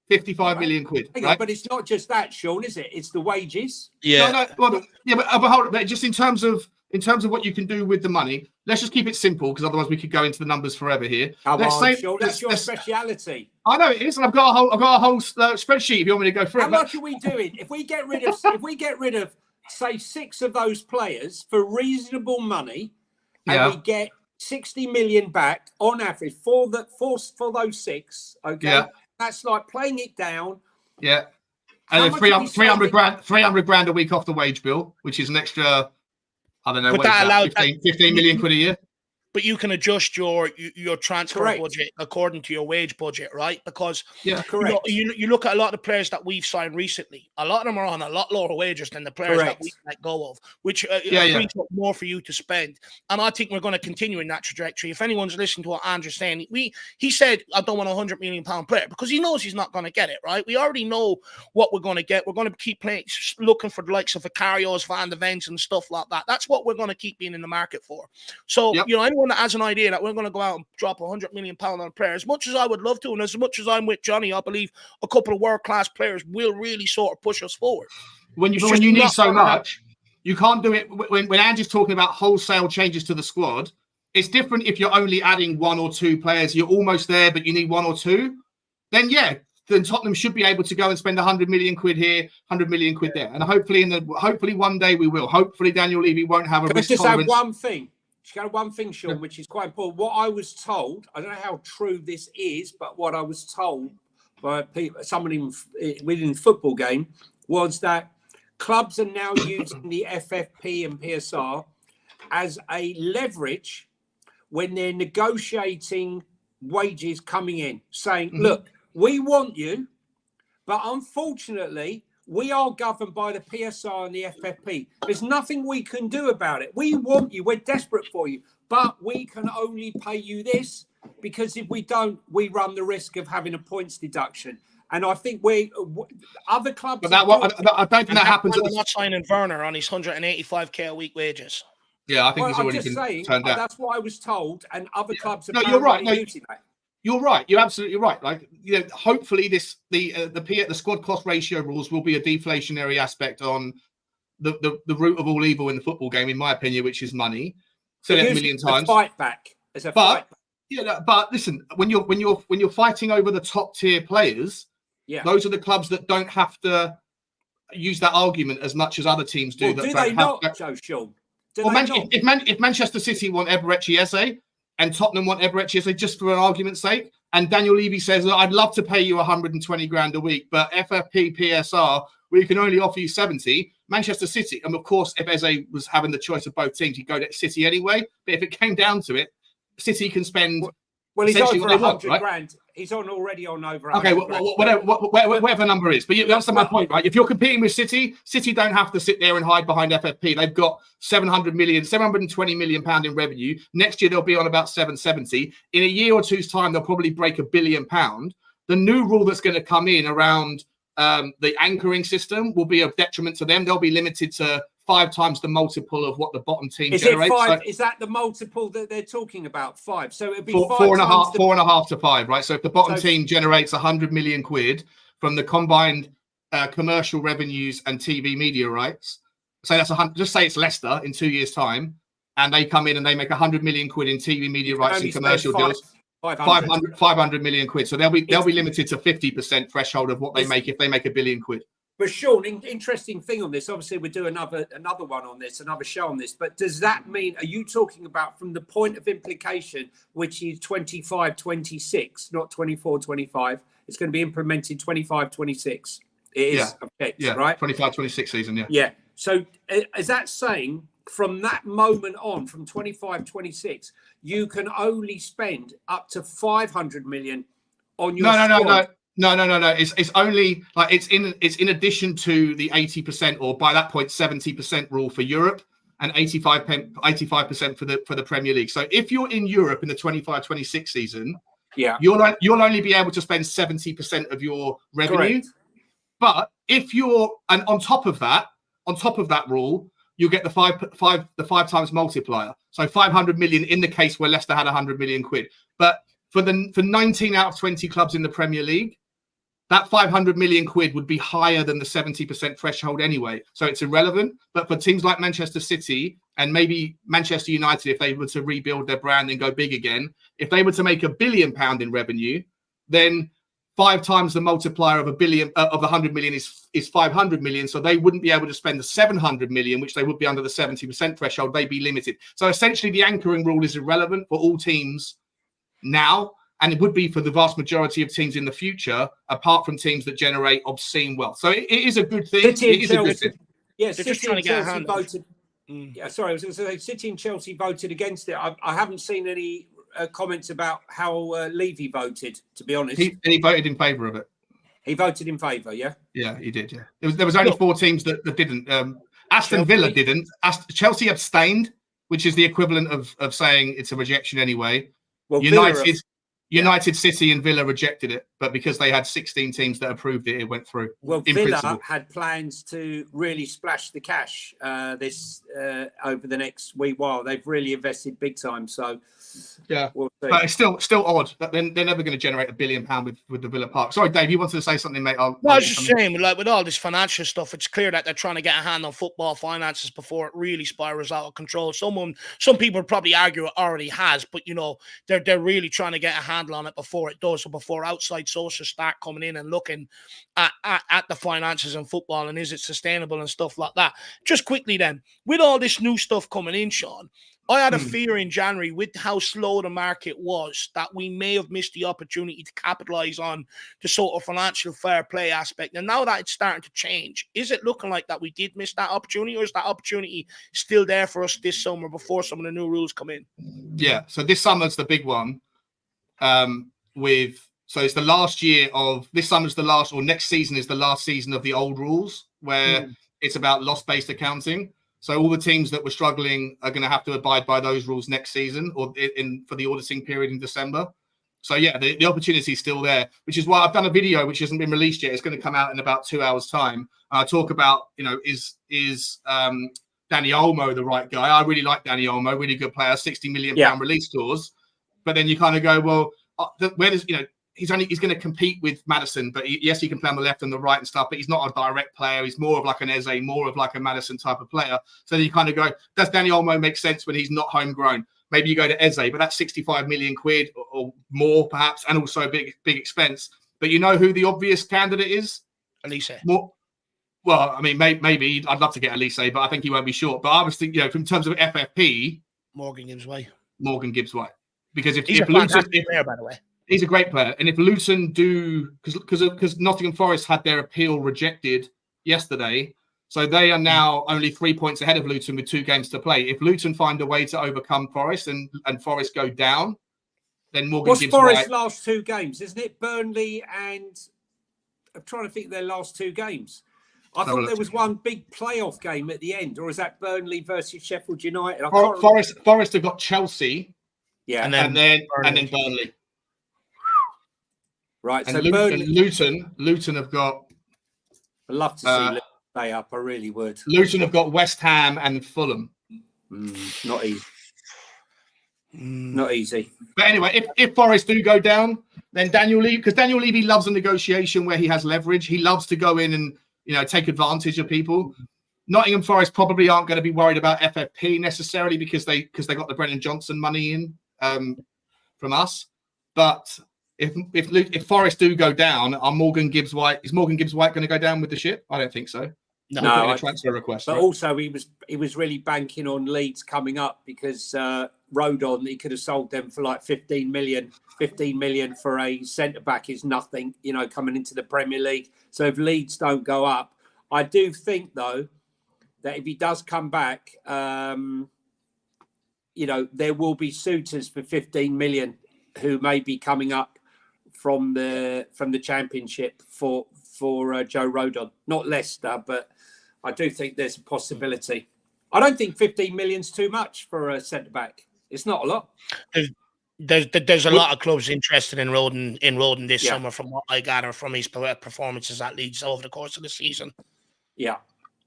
55 million quid, right? But it's not just that, Sean, is it? It's the wages. Yeah. But just in terms of what you can do with the money, let's just keep it simple, because otherwise we could go into the numbers forever here. Sean, that's your speciality. I know it is, and I've got a whole spreadsheet if you want me to go through it. How much are we doing? If we get rid of say 6 of those players for reasonable money, and we get 60 million back on average for those 6, okay? Yeah. That's like playing it down. Yeah. And then 300 grand a week off the wage bill, which is an extra, I don't know, but that allowed 15 million quid a year. But you can adjust your transfer budget according to your wage budget, right? Because correct. You look at a lot of the players that we've signed recently. A lot of them are on a lot lower wages than the players that we let go of, which frees up more for you to spend. And I think we're going to continue in that trajectory. If anyone's listening to what Andrew's saying, he said, I don't want a £100 million player, because he knows he's not going to get it, right? We already know what we're going to get. We're going to keep looking for the likes of Vicarios, Van De Vens and stuff like that. That's what we're going to keep being in the market for. So, anyone that has an idea that we're going to go out and drop £100 million on a player, as much as I would love to, and as much as I'm with Johnny, I believe a couple of world-class players will really sort of push us forward. When you need so much, you can't do it. When Ange's talking about wholesale changes to the squad, it's different if you're only adding 1 or 2 players. You're almost there, but you need 1 or 2. Then Tottenham should be able to go and spend 100 million quid here, 100 million quid there, and hopefully one day we will. Hopefully Daniel Levy won't have a risk just tolerance. Add one thing. Just got one thing, Sean, which is quite important. What I was told, I don't know how true this is, but what I was told by someone within the football game was that clubs are now using the FFP and PSR as a leverage when they're negotiating wages coming in, saying, look, we want you, but unfortunately, we are governed by the PSR and the FFP. There's nothing we can do about it. We want you. We're desperate for you. But we can only pay you this, because if we don't, we run the risk of having a points deduction. And I think other clubs... But I don't think that happens. We're not signing Werner on his 185k a week wages. Yeah, I think he's already turned down. That's what I was told. And other clubs are you're right. using that. You're right. You're absolutely right. Like, hopefully the squad cost ratio rules will be a deflationary aspect on the root of all evil in the football game, in my opinion, which is money. said it a million times. Fight back. As a fight back. Yeah, but listen, when you're fighting over the top tier players, those are the clubs that don't have to use that argument as much as other teams do. Well, do they not, Joe Sean? If Manchester City want Eberechi Eze and Tottenham want Eberechi Eze, just for an argument's sake, and Daniel Levy says, I'd love to pay you 120 grand a week, but FFP, PSR, we can only offer you 70. Manchester City, and of course, if Eze was having the choice of both teams, he'd go to City anyway. But if it came down to it, City can spend. Well, he's on for 100 grand. He's already on over. Okay, whatever the number is. But that's my point, right? If you're competing with City, City don't have to sit there and hide behind FFP. They've got 720 million pound in revenue. Next year they'll be on about 770. In a year or two's time, they'll probably break £1 billion. The new rule that's going to come in around the anchoring system will be a detriment to them. They'll be limited to 5 times the multiple of what the bottom team generates. Is that the multiple that they're talking about? 5. So it'd be four and a half to 5, right? So if the bottom team generates 100 million quid from the combined commercial revenues and TV media rights, so that's 100. Just say it's Leicester in 2 years' time, and they come in and they make 100 million quid in TV media rights and commercial deals. 500 million quid. So they'll be limited to 50% threshold of what they make if they make £1 billion. But Sean, interesting thing on this. Obviously, we'll do another one on this, another show on this. But does that mean, are you talking about from the point of implication, which is 25-26, not 24-25? It's going to be implemented 25-26. It is, right? 25-26 season, yeah. Yeah. So is that saying from that moment on, from 25-26, you can only spend up to 500 million on your squad? No. It's only like it's in addition to the 80% or by that point 70% rule for Europe and 85% for the Premier League. So if you're in Europe in the 25-26 season, you'll only be able to spend 70% of your revenue. Correct. But if you're on top of that rule, you get the five times multiplier. So 500 million in the case where Leicester had 100 million quid. But for 19 out of 20 clubs in the Premier League, that 500 million quid would be higher than the 70% threshold anyway. So it's irrelevant. But for teams like Manchester City and maybe Manchester United, if they were to rebuild their brand and go big again, if they were to make £1 billion in revenue, then 5 times the multiplier of of 100 million is 500 million. So they wouldn't be able to spend the 700 million, which they would be under the 70% threshold. They'd be limited. So essentially the anchoring rule is irrelevant for all teams now. And it would be for the vast majority of teams in the future, apart from teams that generate obscene wealth. So it is a good thing. City and Chelsea. Yeah, City and Chelsea voted. Yeah, sorry, I was going to say City and Chelsea voted against it. I haven't seen any comments about how Levy voted, to be honest. He voted in favour of it. He voted in favour, yeah? Yeah, he did, yeah. There was only 4 teams that didn't. Aston Villa didn't. Chelsea abstained, which is the equivalent of saying it's a rejection anyway. Well, United, City and Villa rejected it, but because they had 16 teams that approved it, it went through. Well, Villa had plans to really splash the cash this over the next week while. They've really invested big time. So, yeah, but it's still odd that they're never going to generate £1 billion with the Villa Park. Sorry, Dave, you wanted to say something, mate? I was just saying, like with all this financial stuff, it's clear that they're trying to get a hand on football finances before it really spirals out of control. Some people probably argue it already has, but you know they're really trying to get a handle on it before it does, so before outside sources start coming in and looking at the finances in football and is it sustainable and stuff like that. Just quickly then, with all this new stuff coming in, Sean, I had a fear in January with how slow the market was that we may have missed the opportunity to capitalize on the sort of financial fair play aspect. And now that it's starting to change, is it looking like that we did miss that opportunity, or is that opportunity still there for us this summer before some of the new rules come in? Yeah, so this summer's the big one. So it's the last year of this summer's the last, or next season is the last season of the old rules where it's about loss-based accounting. So all the teams that were struggling are going to have to abide by those rules next season or for the auditing period in December. So yeah, the opportunity is still there, which is why I've done a video which hasn't been released yet. It's going to come out in about 2 hours' time. I talk about, is Danny Olmo the right guy? I really like Danny Olmo, really good player, £60 million release clause. But then you kind of go, well, where does he's going to compete with Maddison, but yes, he can play on the left and the right and stuff, but he's not a direct player. He's more of like an Eze, more of like a Maddison type of player. So then you kind of go, does Danny Olmo make sense when he's not homegrown? Maybe you go to Eze, but that's 65 million quid or more perhaps, and also a big expense. But you know who the obvious candidate is? Elise. Well, I mean, maybe I'd love to get Elise, but I think he won't be short. But I was thinking, in terms of FFP, Morgan Gibbs White. Because if he's a Luton, fantastic player, by the way. He's a great player. And if Luton do, because Nottingham Forest had their appeal rejected yesterday, so they are now only 3 points ahead of Luton with 2 games to play. If Luton find a way to overcome Forest and Forest go down, then Morgan Gibbs White. What's Forest's last 2 games? Isn't it Burnley and... I'm trying to think of their last 2 games. I thought there was one big playoff game at the end, or is that Burnley versus Sheffield United? Forest have got Chelsea, yeah, and then Burnley. Right, and so Luton have got. I'd love to see Luton stay up. I really would. Luton have got West Ham and Fulham. Not easy. Not easy. But anyway, if Forest do go down, then Daniel Levy loves a negotiation where he has leverage. He loves to go in and take advantage of people. Nottingham Forest probably aren't going to be worried about FFP necessarily because they got the Brennan Johnson money in from us. But if Forest do go down, is Morgan Gibbs White going to go down with the ship? I don't think so. No, a transfer request. But right? also he was really banking on Leeds coming up because Rodon, he could have sold them for like 15 million. 15 million for a centre back is nothing, coming into the Premier League. So if Leeds don't go up, I do think though that if he does come back, there will be suitors for 15 million who may be coming up from the Championship for Joe Rodon. Not Leicester, but I do think there's a possibility. I don't think 15 million's too much for a centre back. It's not a lot. There's a lot of clubs interested in Rodon this summer, from what I gather from his performances at Leeds over the course of the season. Yeah.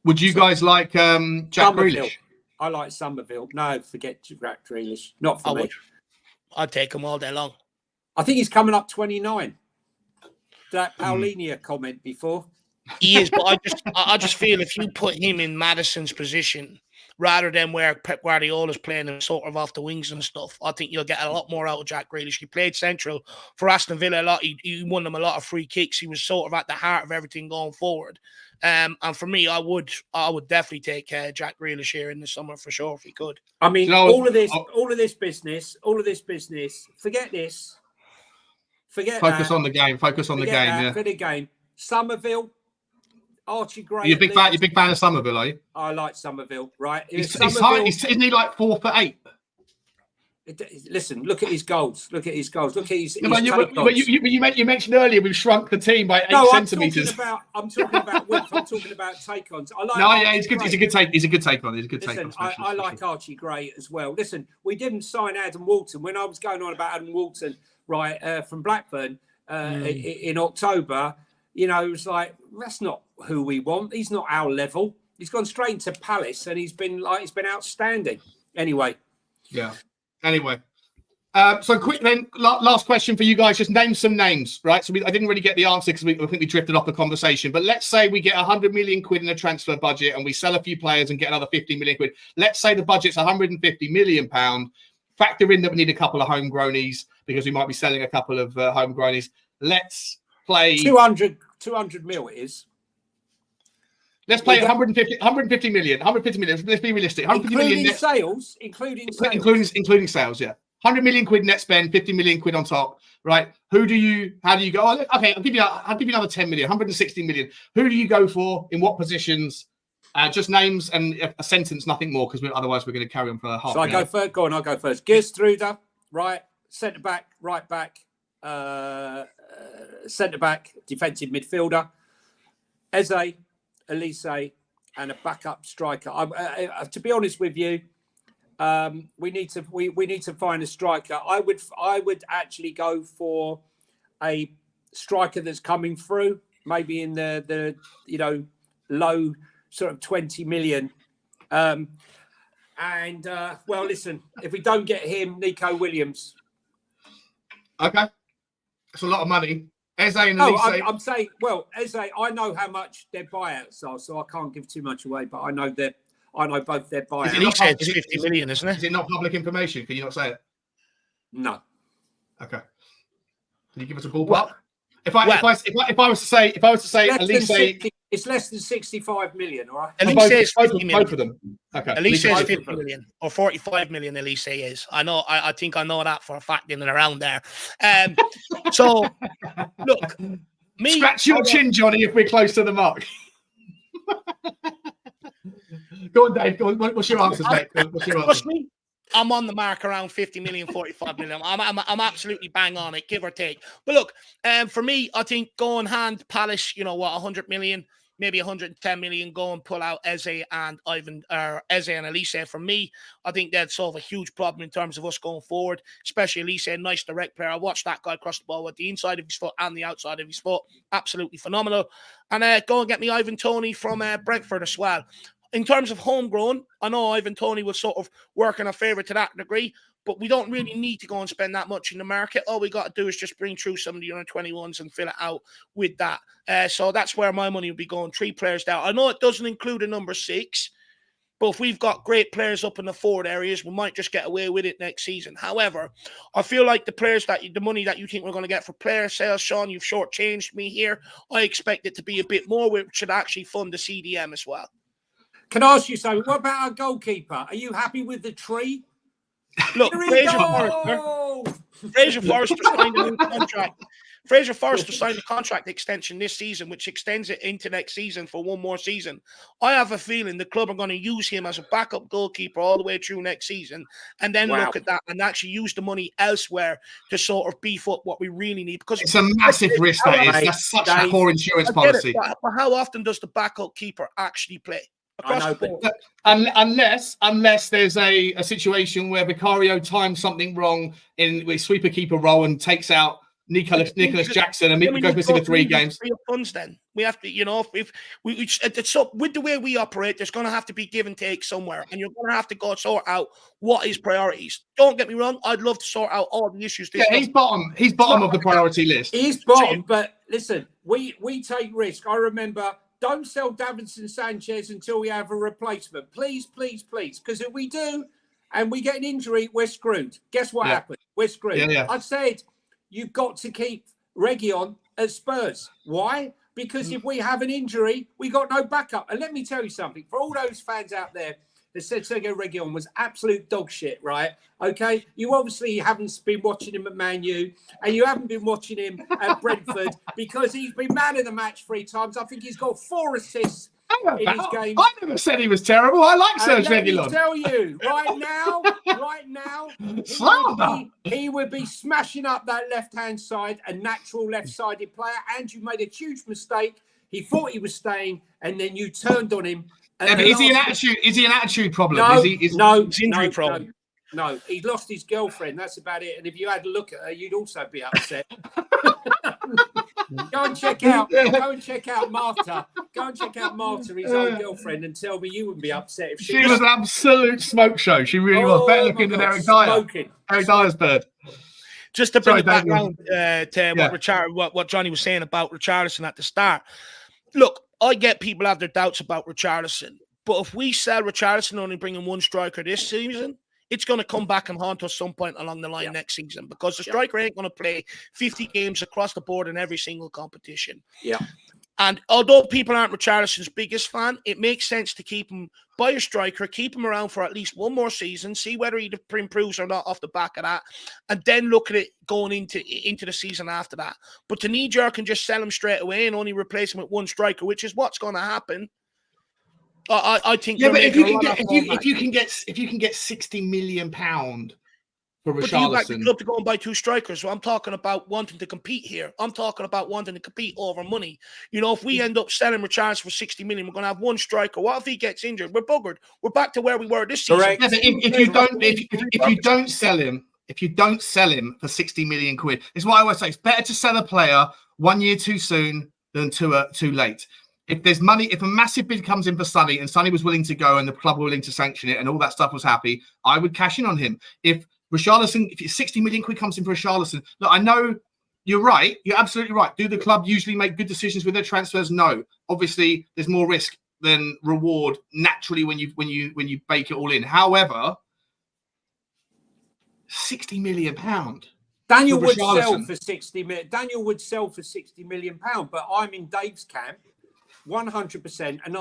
Would you guys like Jack Grealish? I like Somerville. No, forget Jack Grealish. Not for me. I'd take him all day long. I think he's coming up 29. That Paulinia comment before. He is, but I just feel if you put him in Maddison's position rather than where Pep Guardiola's playing him sort of off the wings and stuff, I think you'll get a lot more out of Jack Grealish. He played central for Aston Villa a lot. He won them a lot of free kicks. He was sort of at the heart of everything going forward. And for me, I would definitely take Jack Grealish here in the summer for sure if he could. I mean, all of this business. Forget this. Focus on the game. Focus on the game. Yeah. For the game, Somerville. Archie Gray. You're a big fan of Somerville, are you? I like Somerville, right? Isn't he like 4'8"? Listen, look at his goals. Look at his take-ons. You mentioned earlier we've shrunk the team by 8 centimetres. I'm talking about width. I'm talking about take-ons. He's good. He's a good take. He's a good take on. I like Archie Gray as well. Listen, we didn't sign Adam Walton when I was going on about Adam Walton, right, from Blackburn in October. It was like, that's not who we want. He's not our level. He's gone straight into Palace and he's been outstanding. Anyway. Yeah. Anyway. So quick then, last question for you guys. Just name some names, right? So I didn't really get the answer because I think we drifted off the conversation. But let's say we get 100 million quid in a transfer budget and we sell a few players and get another 50 million quid. Let's say the budget's 150 million pound. Factor in that we need a couple of homegrownies because we might be selling a couple of homegrownies. Let's play 200 mil it is. Let's play 150 million. Let's be realistic. 150 million net sales, including sales, yeah. 100 million quid net spend, 50 million quid on top, right? How do you go? Oh, okay, I'll give you another 10 million, 160 million. Who do you go for? In what positions? Just names and a sentence, nothing more, because otherwise we're going to carry on for half. So I go first. Go on, I'll go first. Gerstruder, right? Centre back, right back, centre back, defensive midfielder. Eze, Elise, and a backup striker. To be honest with you, we need to find a striker. I would actually go for a striker that's coming through, maybe in the low sort of 20 million. Well, listen, if we don't get him, Nico Williams. Okay. It's a lot of money. Eze and No, Elise. I'm saying, well, Eze, I know how much their buyouts are, so I can't give too much away, but I know both their buyouts. Elise is 50 million, isn't it? Is it not public information? Can you not say it? No. Okay. Can you give us a ballpark? Well, if I was to say Elise, it's less than 65 million, all right? Elise is 50 million. Both of them. Okay. Elise is 50 million or 45 million. Elise is. I know. I think I know that for a fact in and around there. So look, Scratch your chin, Johnny, if we're close to the mark. Go on, Dave. Go on. What's your answers, mate? What's your answers? Trust me, I'm on the mark around 50 million, 45 million. I'm absolutely bang on it, give or take. But look, for me, I think going hand Palace, 100 million, maybe 110 million, go and pull out Eze and Elise. For me, I think that'd solve a huge problem in terms of us going forward, especially Elise, nice direct player. I watched that guy cross the ball with the inside of his foot and the outside of his foot. Absolutely phenomenal. And go and get me Ivan Toney from Brentford as well. In terms of homegrown, I know Ivan Toney will sort of work in our favour to that degree, but we don't really need to go and spend that much in the market. All we got to do is just bring through some of the under 21s and fill it out with that. So that's where my money will be going. 3 players down. I know it doesn't include a number 6, but if we've got great players up in the forward areas, we might just get away with it next season. However, I feel like the money that you think we're going to get for player sales, Sean, you've shortchanged me here. I expect it to be a bit more, which should actually fund the CDM as well. Can I ask you something? What about our goalkeeper? Are you happy with the tree? Look, Fraser Forrester signed a new contract. Fraser Forrester signed a contract extension this season, which extends it into next season for one more season. I have a feeling the club are going to use him as a backup goalkeeper all the way through next season, and then look at that and actually use the money elsewhere to sort of beef up what we really need. Because it's a massive risk, that is. That's such a poor insurance policy. But how often does the backup keeper actually play? Unless there's a situation where Vicario times something wrong with sweeper keeper role and takes out Nicholas Jackson and we goes missing for 3 games. Funds then we have to, if it's so with the way we operate, there's going to have to be give and take somewhere, and you're going to have to go sort out what is priorities. Don't get me wrong, I'd love to sort out all the issues. He's bottom of the priority list. He's bottom, but listen, we take risk. I remember. Don't sell Davinson Sanchez until we have a replacement. Please, please, please. Because if we do and we get an injury, we're screwed. Guess what happened? We're screwed. I said, you've got to keep Reguilon at Spurs. Why? Because if we have an injury, we got no backup. And let me tell you something. For all those fans out there that said Sergio Reguilon was absolute dog shit, right? Okay? You obviously haven't been watching him at Man U, and you haven't been watching him at Brentford because he's been man of the match 3 times. I think he's got 4 assists in his game. I never said he was terrible. I like Sergio Reguilon. Let me tell you, right now, he would be smashing up that left-hand side, a natural left-sided player, and you made a huge mistake. He thought he was staying, and then you turned on him. Is he an attitude problem? No, injury problem. No, he lost his girlfriend. That's about it. And if you had a look at her, you'd also be upset. Go and check out Marta. Go and check out Marta, his old girlfriend, and tell me you wouldn't be upset if she was an absolute smoke show. She really was better looking than Eric Dyer. Eric Dyer's bird. Just to bring it back around to what Johnny was saying about Richarlison at the start. Look, I get people have their doubts about Richarlison, but if we sell Richarlison only bringing 1 striker this season, it's going to come back and haunt us some point along the line next season, because the striker ain't going to play 50 games across the board in every single competition. Yeah. And although people aren't Richarlison's biggest fan, it makes sense to keep him, buy a striker, keep him around for at least 1 more season, see whether he improves or not off the back of that, and then look at it going into the season after that. But to knee-jerk and just sell him straight away and only replace him with 1 striker, which is what's going to happen, I think. Yeah, but if you can get £60 million for Richarlison. But you like the club to go and buy 2 strikers. So I'm talking about wanting to compete here. I'm talking about wanting to compete over money. If we end up selling Richarlison for 60 million, we're going to have 1 striker. What if he gets injured? We're buggered. We're back to where we were this season. Yeah, but if you don't sell him for 60 million quid, it's what I always say. It's better to sell a player 1 year too soon than too late. If there's money, if a massive bid comes in for Sonny and Sonny was willing to go and the club were willing to sanction it and all that stuff was happy, I would cash in on him. If 60 million quid comes in for Richarlison, look, I know you're right. You're absolutely right. Do the club usually make good decisions with their transfers? No. Obviously, there's more risk than reward naturally when you bake it all in. However, £60 million. Daniel would sell for 60 million. Daniel would sell for £60 million, but I'm in Dave's camp 100%. And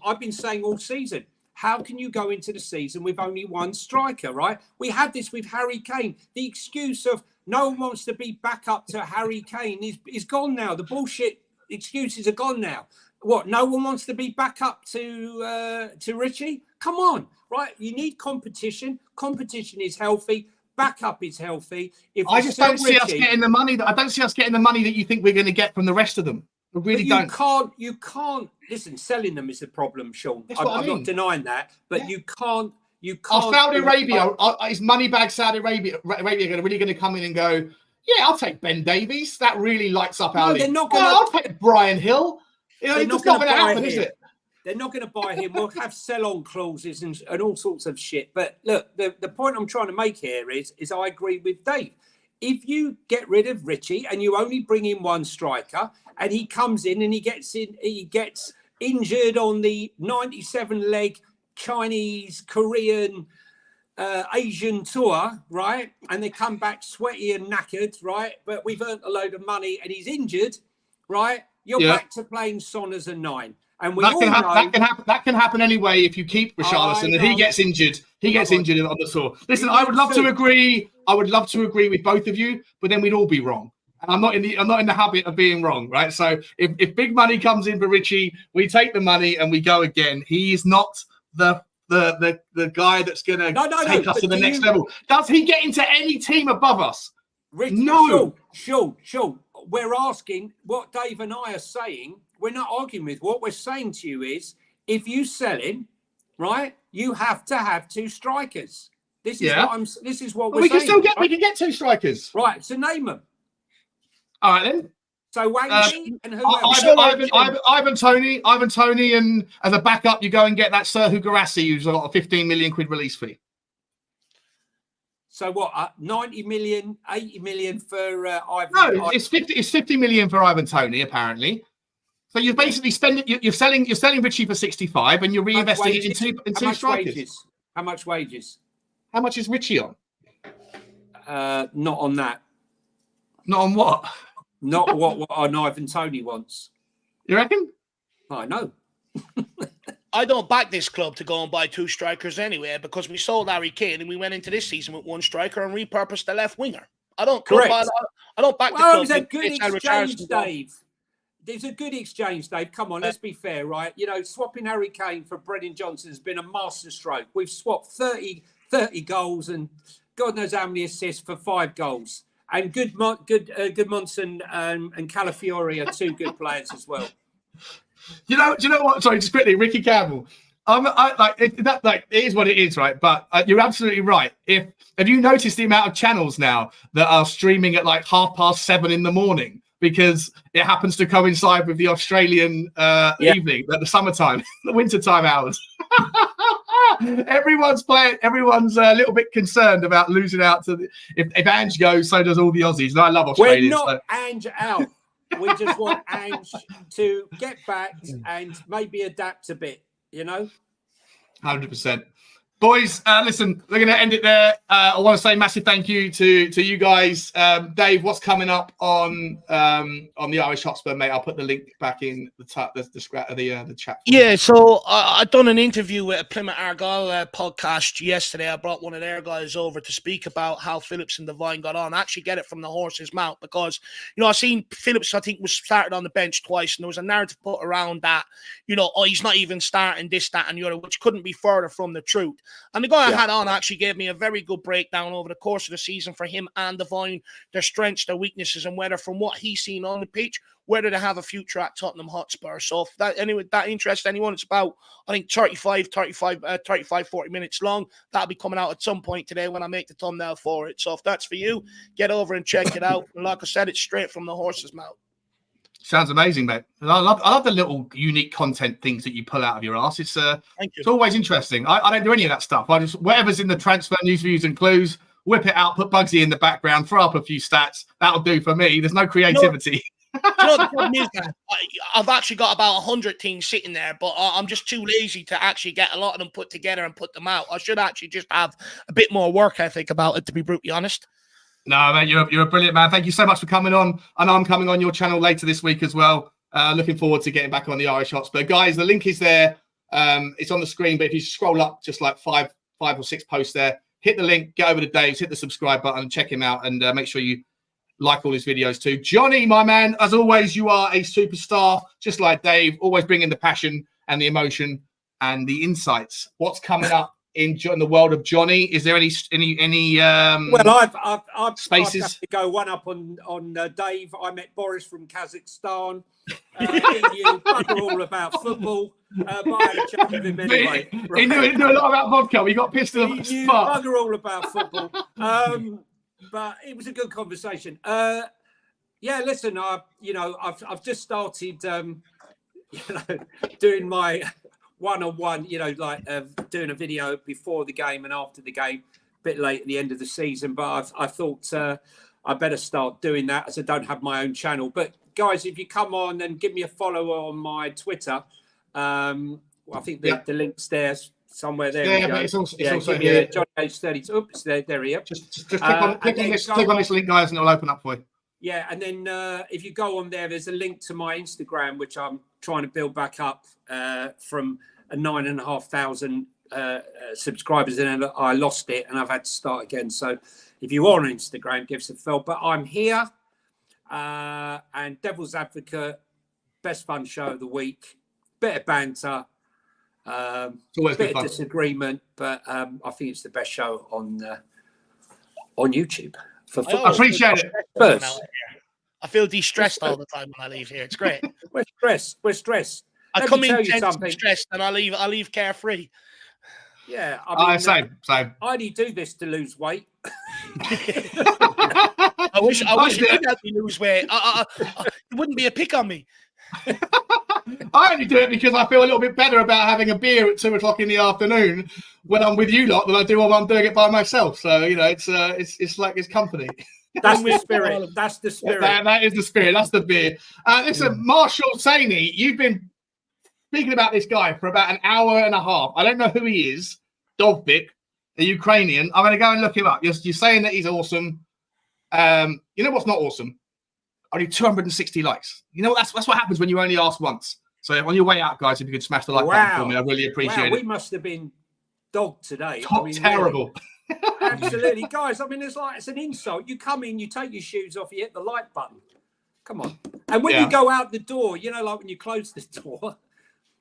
I've been saying all season, how can you go into the season with only one striker, right? We had this with Harry Kane. The excuse of no one wants to be back up to Harry Kane is gone now. The bullshit excuses are gone now. What? No one wants to be back up to Richie? Come on, right? You need competition. Competition is healthy. Backup is healthy. If I just don't see us getting the money that I don't see us getting the money that you think we're going to get from the rest of them. I really don't. You can't listen. Selling them is the problem, Sean. I'm not denying that, but you can't. Saudi Arabia, is Moneybag Saudi Arabia really going to come in and go, yeah, I'll take Ben Davies. That really lights up our league. They're not going to. I'll take Brian Hill. It's not going to happen, is it? They're not going to buy him. We'll have sell-on clauses and all sorts of shit. But look, the point I'm trying to make here is I agree with Dave. If you get rid of Richie and you only bring in one striker, and he comes in and he gets injured on the 97-leg Chinese, Korean, Asian tour, right? And they come back sweaty and knackered, right? But we've earned a load of money and he's injured, right? You're back to playing Son as a 9. And that can happen anyway if you keep Richarlison and he gets injured. He gets injured on the tour. Listen, I would love to agree. I would love to agree with both of you, but then we'd all be wrong. And I'm not in the habit of being wrong, right? So if big money comes in for Richie, we take the money and we go again. He is not the guy that's going to take us to the next level. Does he get into any team above us? Richie, no. Sure. We're asking what Dave and I are saying. We're not arguing with. What we're saying to you is, if you sell him, right, you have to have 2 strikers. This is what we're saying. We can get 2 strikers. Right, so name them. All right then. So Wangy and who else? Ivan Toney, and as a backup, you go and get that Serhu Guirassy, who's got a 15 million quid release fee. So what? 90 million, 80 million for Ivan? No, it's 50 million for Ivan Toney, apparently. So you're basically spending. You're selling Richie for 65, and you're reinvesting it in two strikers. How much wages? How much is Richie on? Not on that. Not on what? Not what an Ivan Toney wants. You reckon? I know. I don't back this club to go and buy 2 strikers anyway, because we sold Harry Kane and we went into this season with 1 striker and repurposed the left winger. I don't back the club. Well, it was a good exchange, Dave. There's a good exchange, Dave. Come on, let's be fair, right? You know, swapping Harry Kane for Brennan Johnson has been a masterstroke. We've swapped 30 goals and God knows how many assists for 5 goals. And Goodmanson and Calafiore are 2 good players as well. Do you know what? Sorry, just quickly, Ricky Campbell. It is what it is, right? But you're absolutely right. Have you noticed the amount of channels now that are streaming at like 7:30 in the morning because it happens to coincide with the Australian evening, the summertime, the wintertime hours? Everyone's a little bit concerned about losing out to if Ange goes, so does all the Aussies. And I love Australia. We're not Ange out. We just want Ange to get back and maybe adapt a bit, 100%. Boys, listen, we're going to end it there. I want to say massive thank you to you guys. Dave, what's coming up on the Irish Hotspur, mate? I'll put the link back in the chat. Yeah, so I done an interview with a Plymouth Argyle podcast yesterday. I brought one of their guys over to speak about how Phillips and Devine got on. I actually get it from the horse's mouth because, I seen Phillips, I think, was started on the bench twice, and there was a narrative put around that, he's not even starting this, that, and the other, which couldn't be further from the truth. And the guy I had on actually gave me a very good breakdown over the course of the season for him and Devine, their strengths, their weaknesses, and whether from what he's seen on the pitch, whether they have a future at Tottenham Hotspur. So if that interests anyone, it's about, I think, 40 minutes long. That'll be coming out at some point today when I make the thumbnail for it. So if that's for you, get over and check it out. And like I said, it's straight from the horse's mouth. Sounds amazing, mate. And I love the little unique content things that you pull out of your ass. It's always interesting. I don't do any of that stuff. Whatever's in the transfer news, views, and clues, whip it out, put Bugsy in the background, throw up a few stats. That'll do for me. There's no creativity. The problem is that I've actually got about 100 teams sitting there, but I'm just too lazy to actually get a lot of them put together and put them out. I should actually just have a bit more work ethic about it, to be brutally honest. No, mate, you're a brilliant man. Thank you so much for coming on. And I'm coming on your channel later this week as well. Looking forward to getting back on the Irish Hotspur. Guys, the link is there. It's on the screen, but if you scroll up just like five or six posts there, hit the link, get over to Dave's, hit the subscribe button, check him out, and make sure you like all his videos too. Johnny, my man, as always, you are a superstar, just like Dave, always bringing the passion and the emotion and the insights. What's coming up in the world of Johnny? Is there any well, I've spaces? have to go one up on Dave. I met Boris from Kazakhstan. He knew bugger all about football, but I had a chat with him anyway. He knew a lot about vodka. We got pissed off. He knew bugger all about football. But it was a good conversation. Yeah, listen, I've just started, doing my one-on-one, doing a video before the game and after the game, a bit late at the end of the season. But I thought I better start doing that, as I don't have my own channel. But guys, if you come on and give me a follow on my Twitter, I think the link's there. Somewhere there. Yeah, but it's also here. John H32. Oops, there he is. Just click on this link, guys, and it'll open up for you. Yeah, and then if you go on there's a link to my Instagram, which I'm trying to build back up from 9,500 subscribers, and I lost it, and I've had to start again. So if you are on Instagram, give us a follow. But I'm here, and Devil's Advocate, best fun show of the week, bit of banter. It's always bit of disagreement, but I think it's the best show on YouTube. I appreciate it. Spurs. I feel de-stressed all the time when I leave here. It's great. We're stressed. I come in stressed and I leave carefree. Yeah, I mean, same. I only do this to lose weight. I wish you did help me lose weight. It wouldn't be a pick on me. I only do it because I feel a little bit better about having a beer at 2:00 in the afternoon when I'm with you lot than I do when I'm doing it by myself. So it's like it's company. That's the spirit. That's the spirit. That is the spirit. That's the beer. Listen, Marshall Saini, you've been speaking about this guy for about an hour and a half. I don't know who he is. Dovbik, a Ukrainian. I'm going to go and look him up. You're saying that he's awesome. You know what's not awesome? Only 260 likes. You know, that's what happens when you only ask once. So on your way out, guys, if you could smash the like button for me, I really appreciate it. We must have been dogged today. Terrible. Really, absolutely. Guys, I mean, it's an insult. You come in, you take your shoes off, you hit the like button. Come on. And when you go out the door, like when you close the door,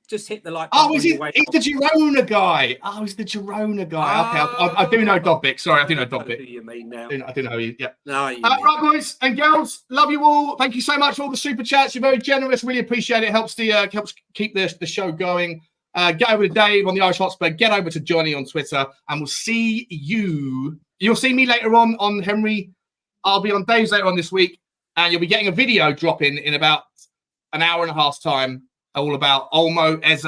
just hit the like button. Oh, he's the Girona guy. He's the Girona guy. Okay, I do know Dovbik. Sorry, I do know Dovbik. Who you mean now? I do know who you. Yeah. No, right, boys and girls, love you all. Thank you so much for all the super chats. You're very generous. Really appreciate it. Helps keep the show going. Get over to Dave on the Irish Hotspur. Get over to Johnny on Twitter, and we'll see you. You'll see me later on Henry. I'll be on Dave's later on this week, and you'll be getting a video dropping in about an hour and a half's time. All about Olmo, Eze,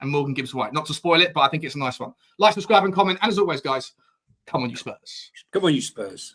and Morgan Gibbs-White. Not to spoil it, but I think it's a nice one. Like, subscribe, and comment. And as always, guys, come on, you Spurs. Come on, you Spurs.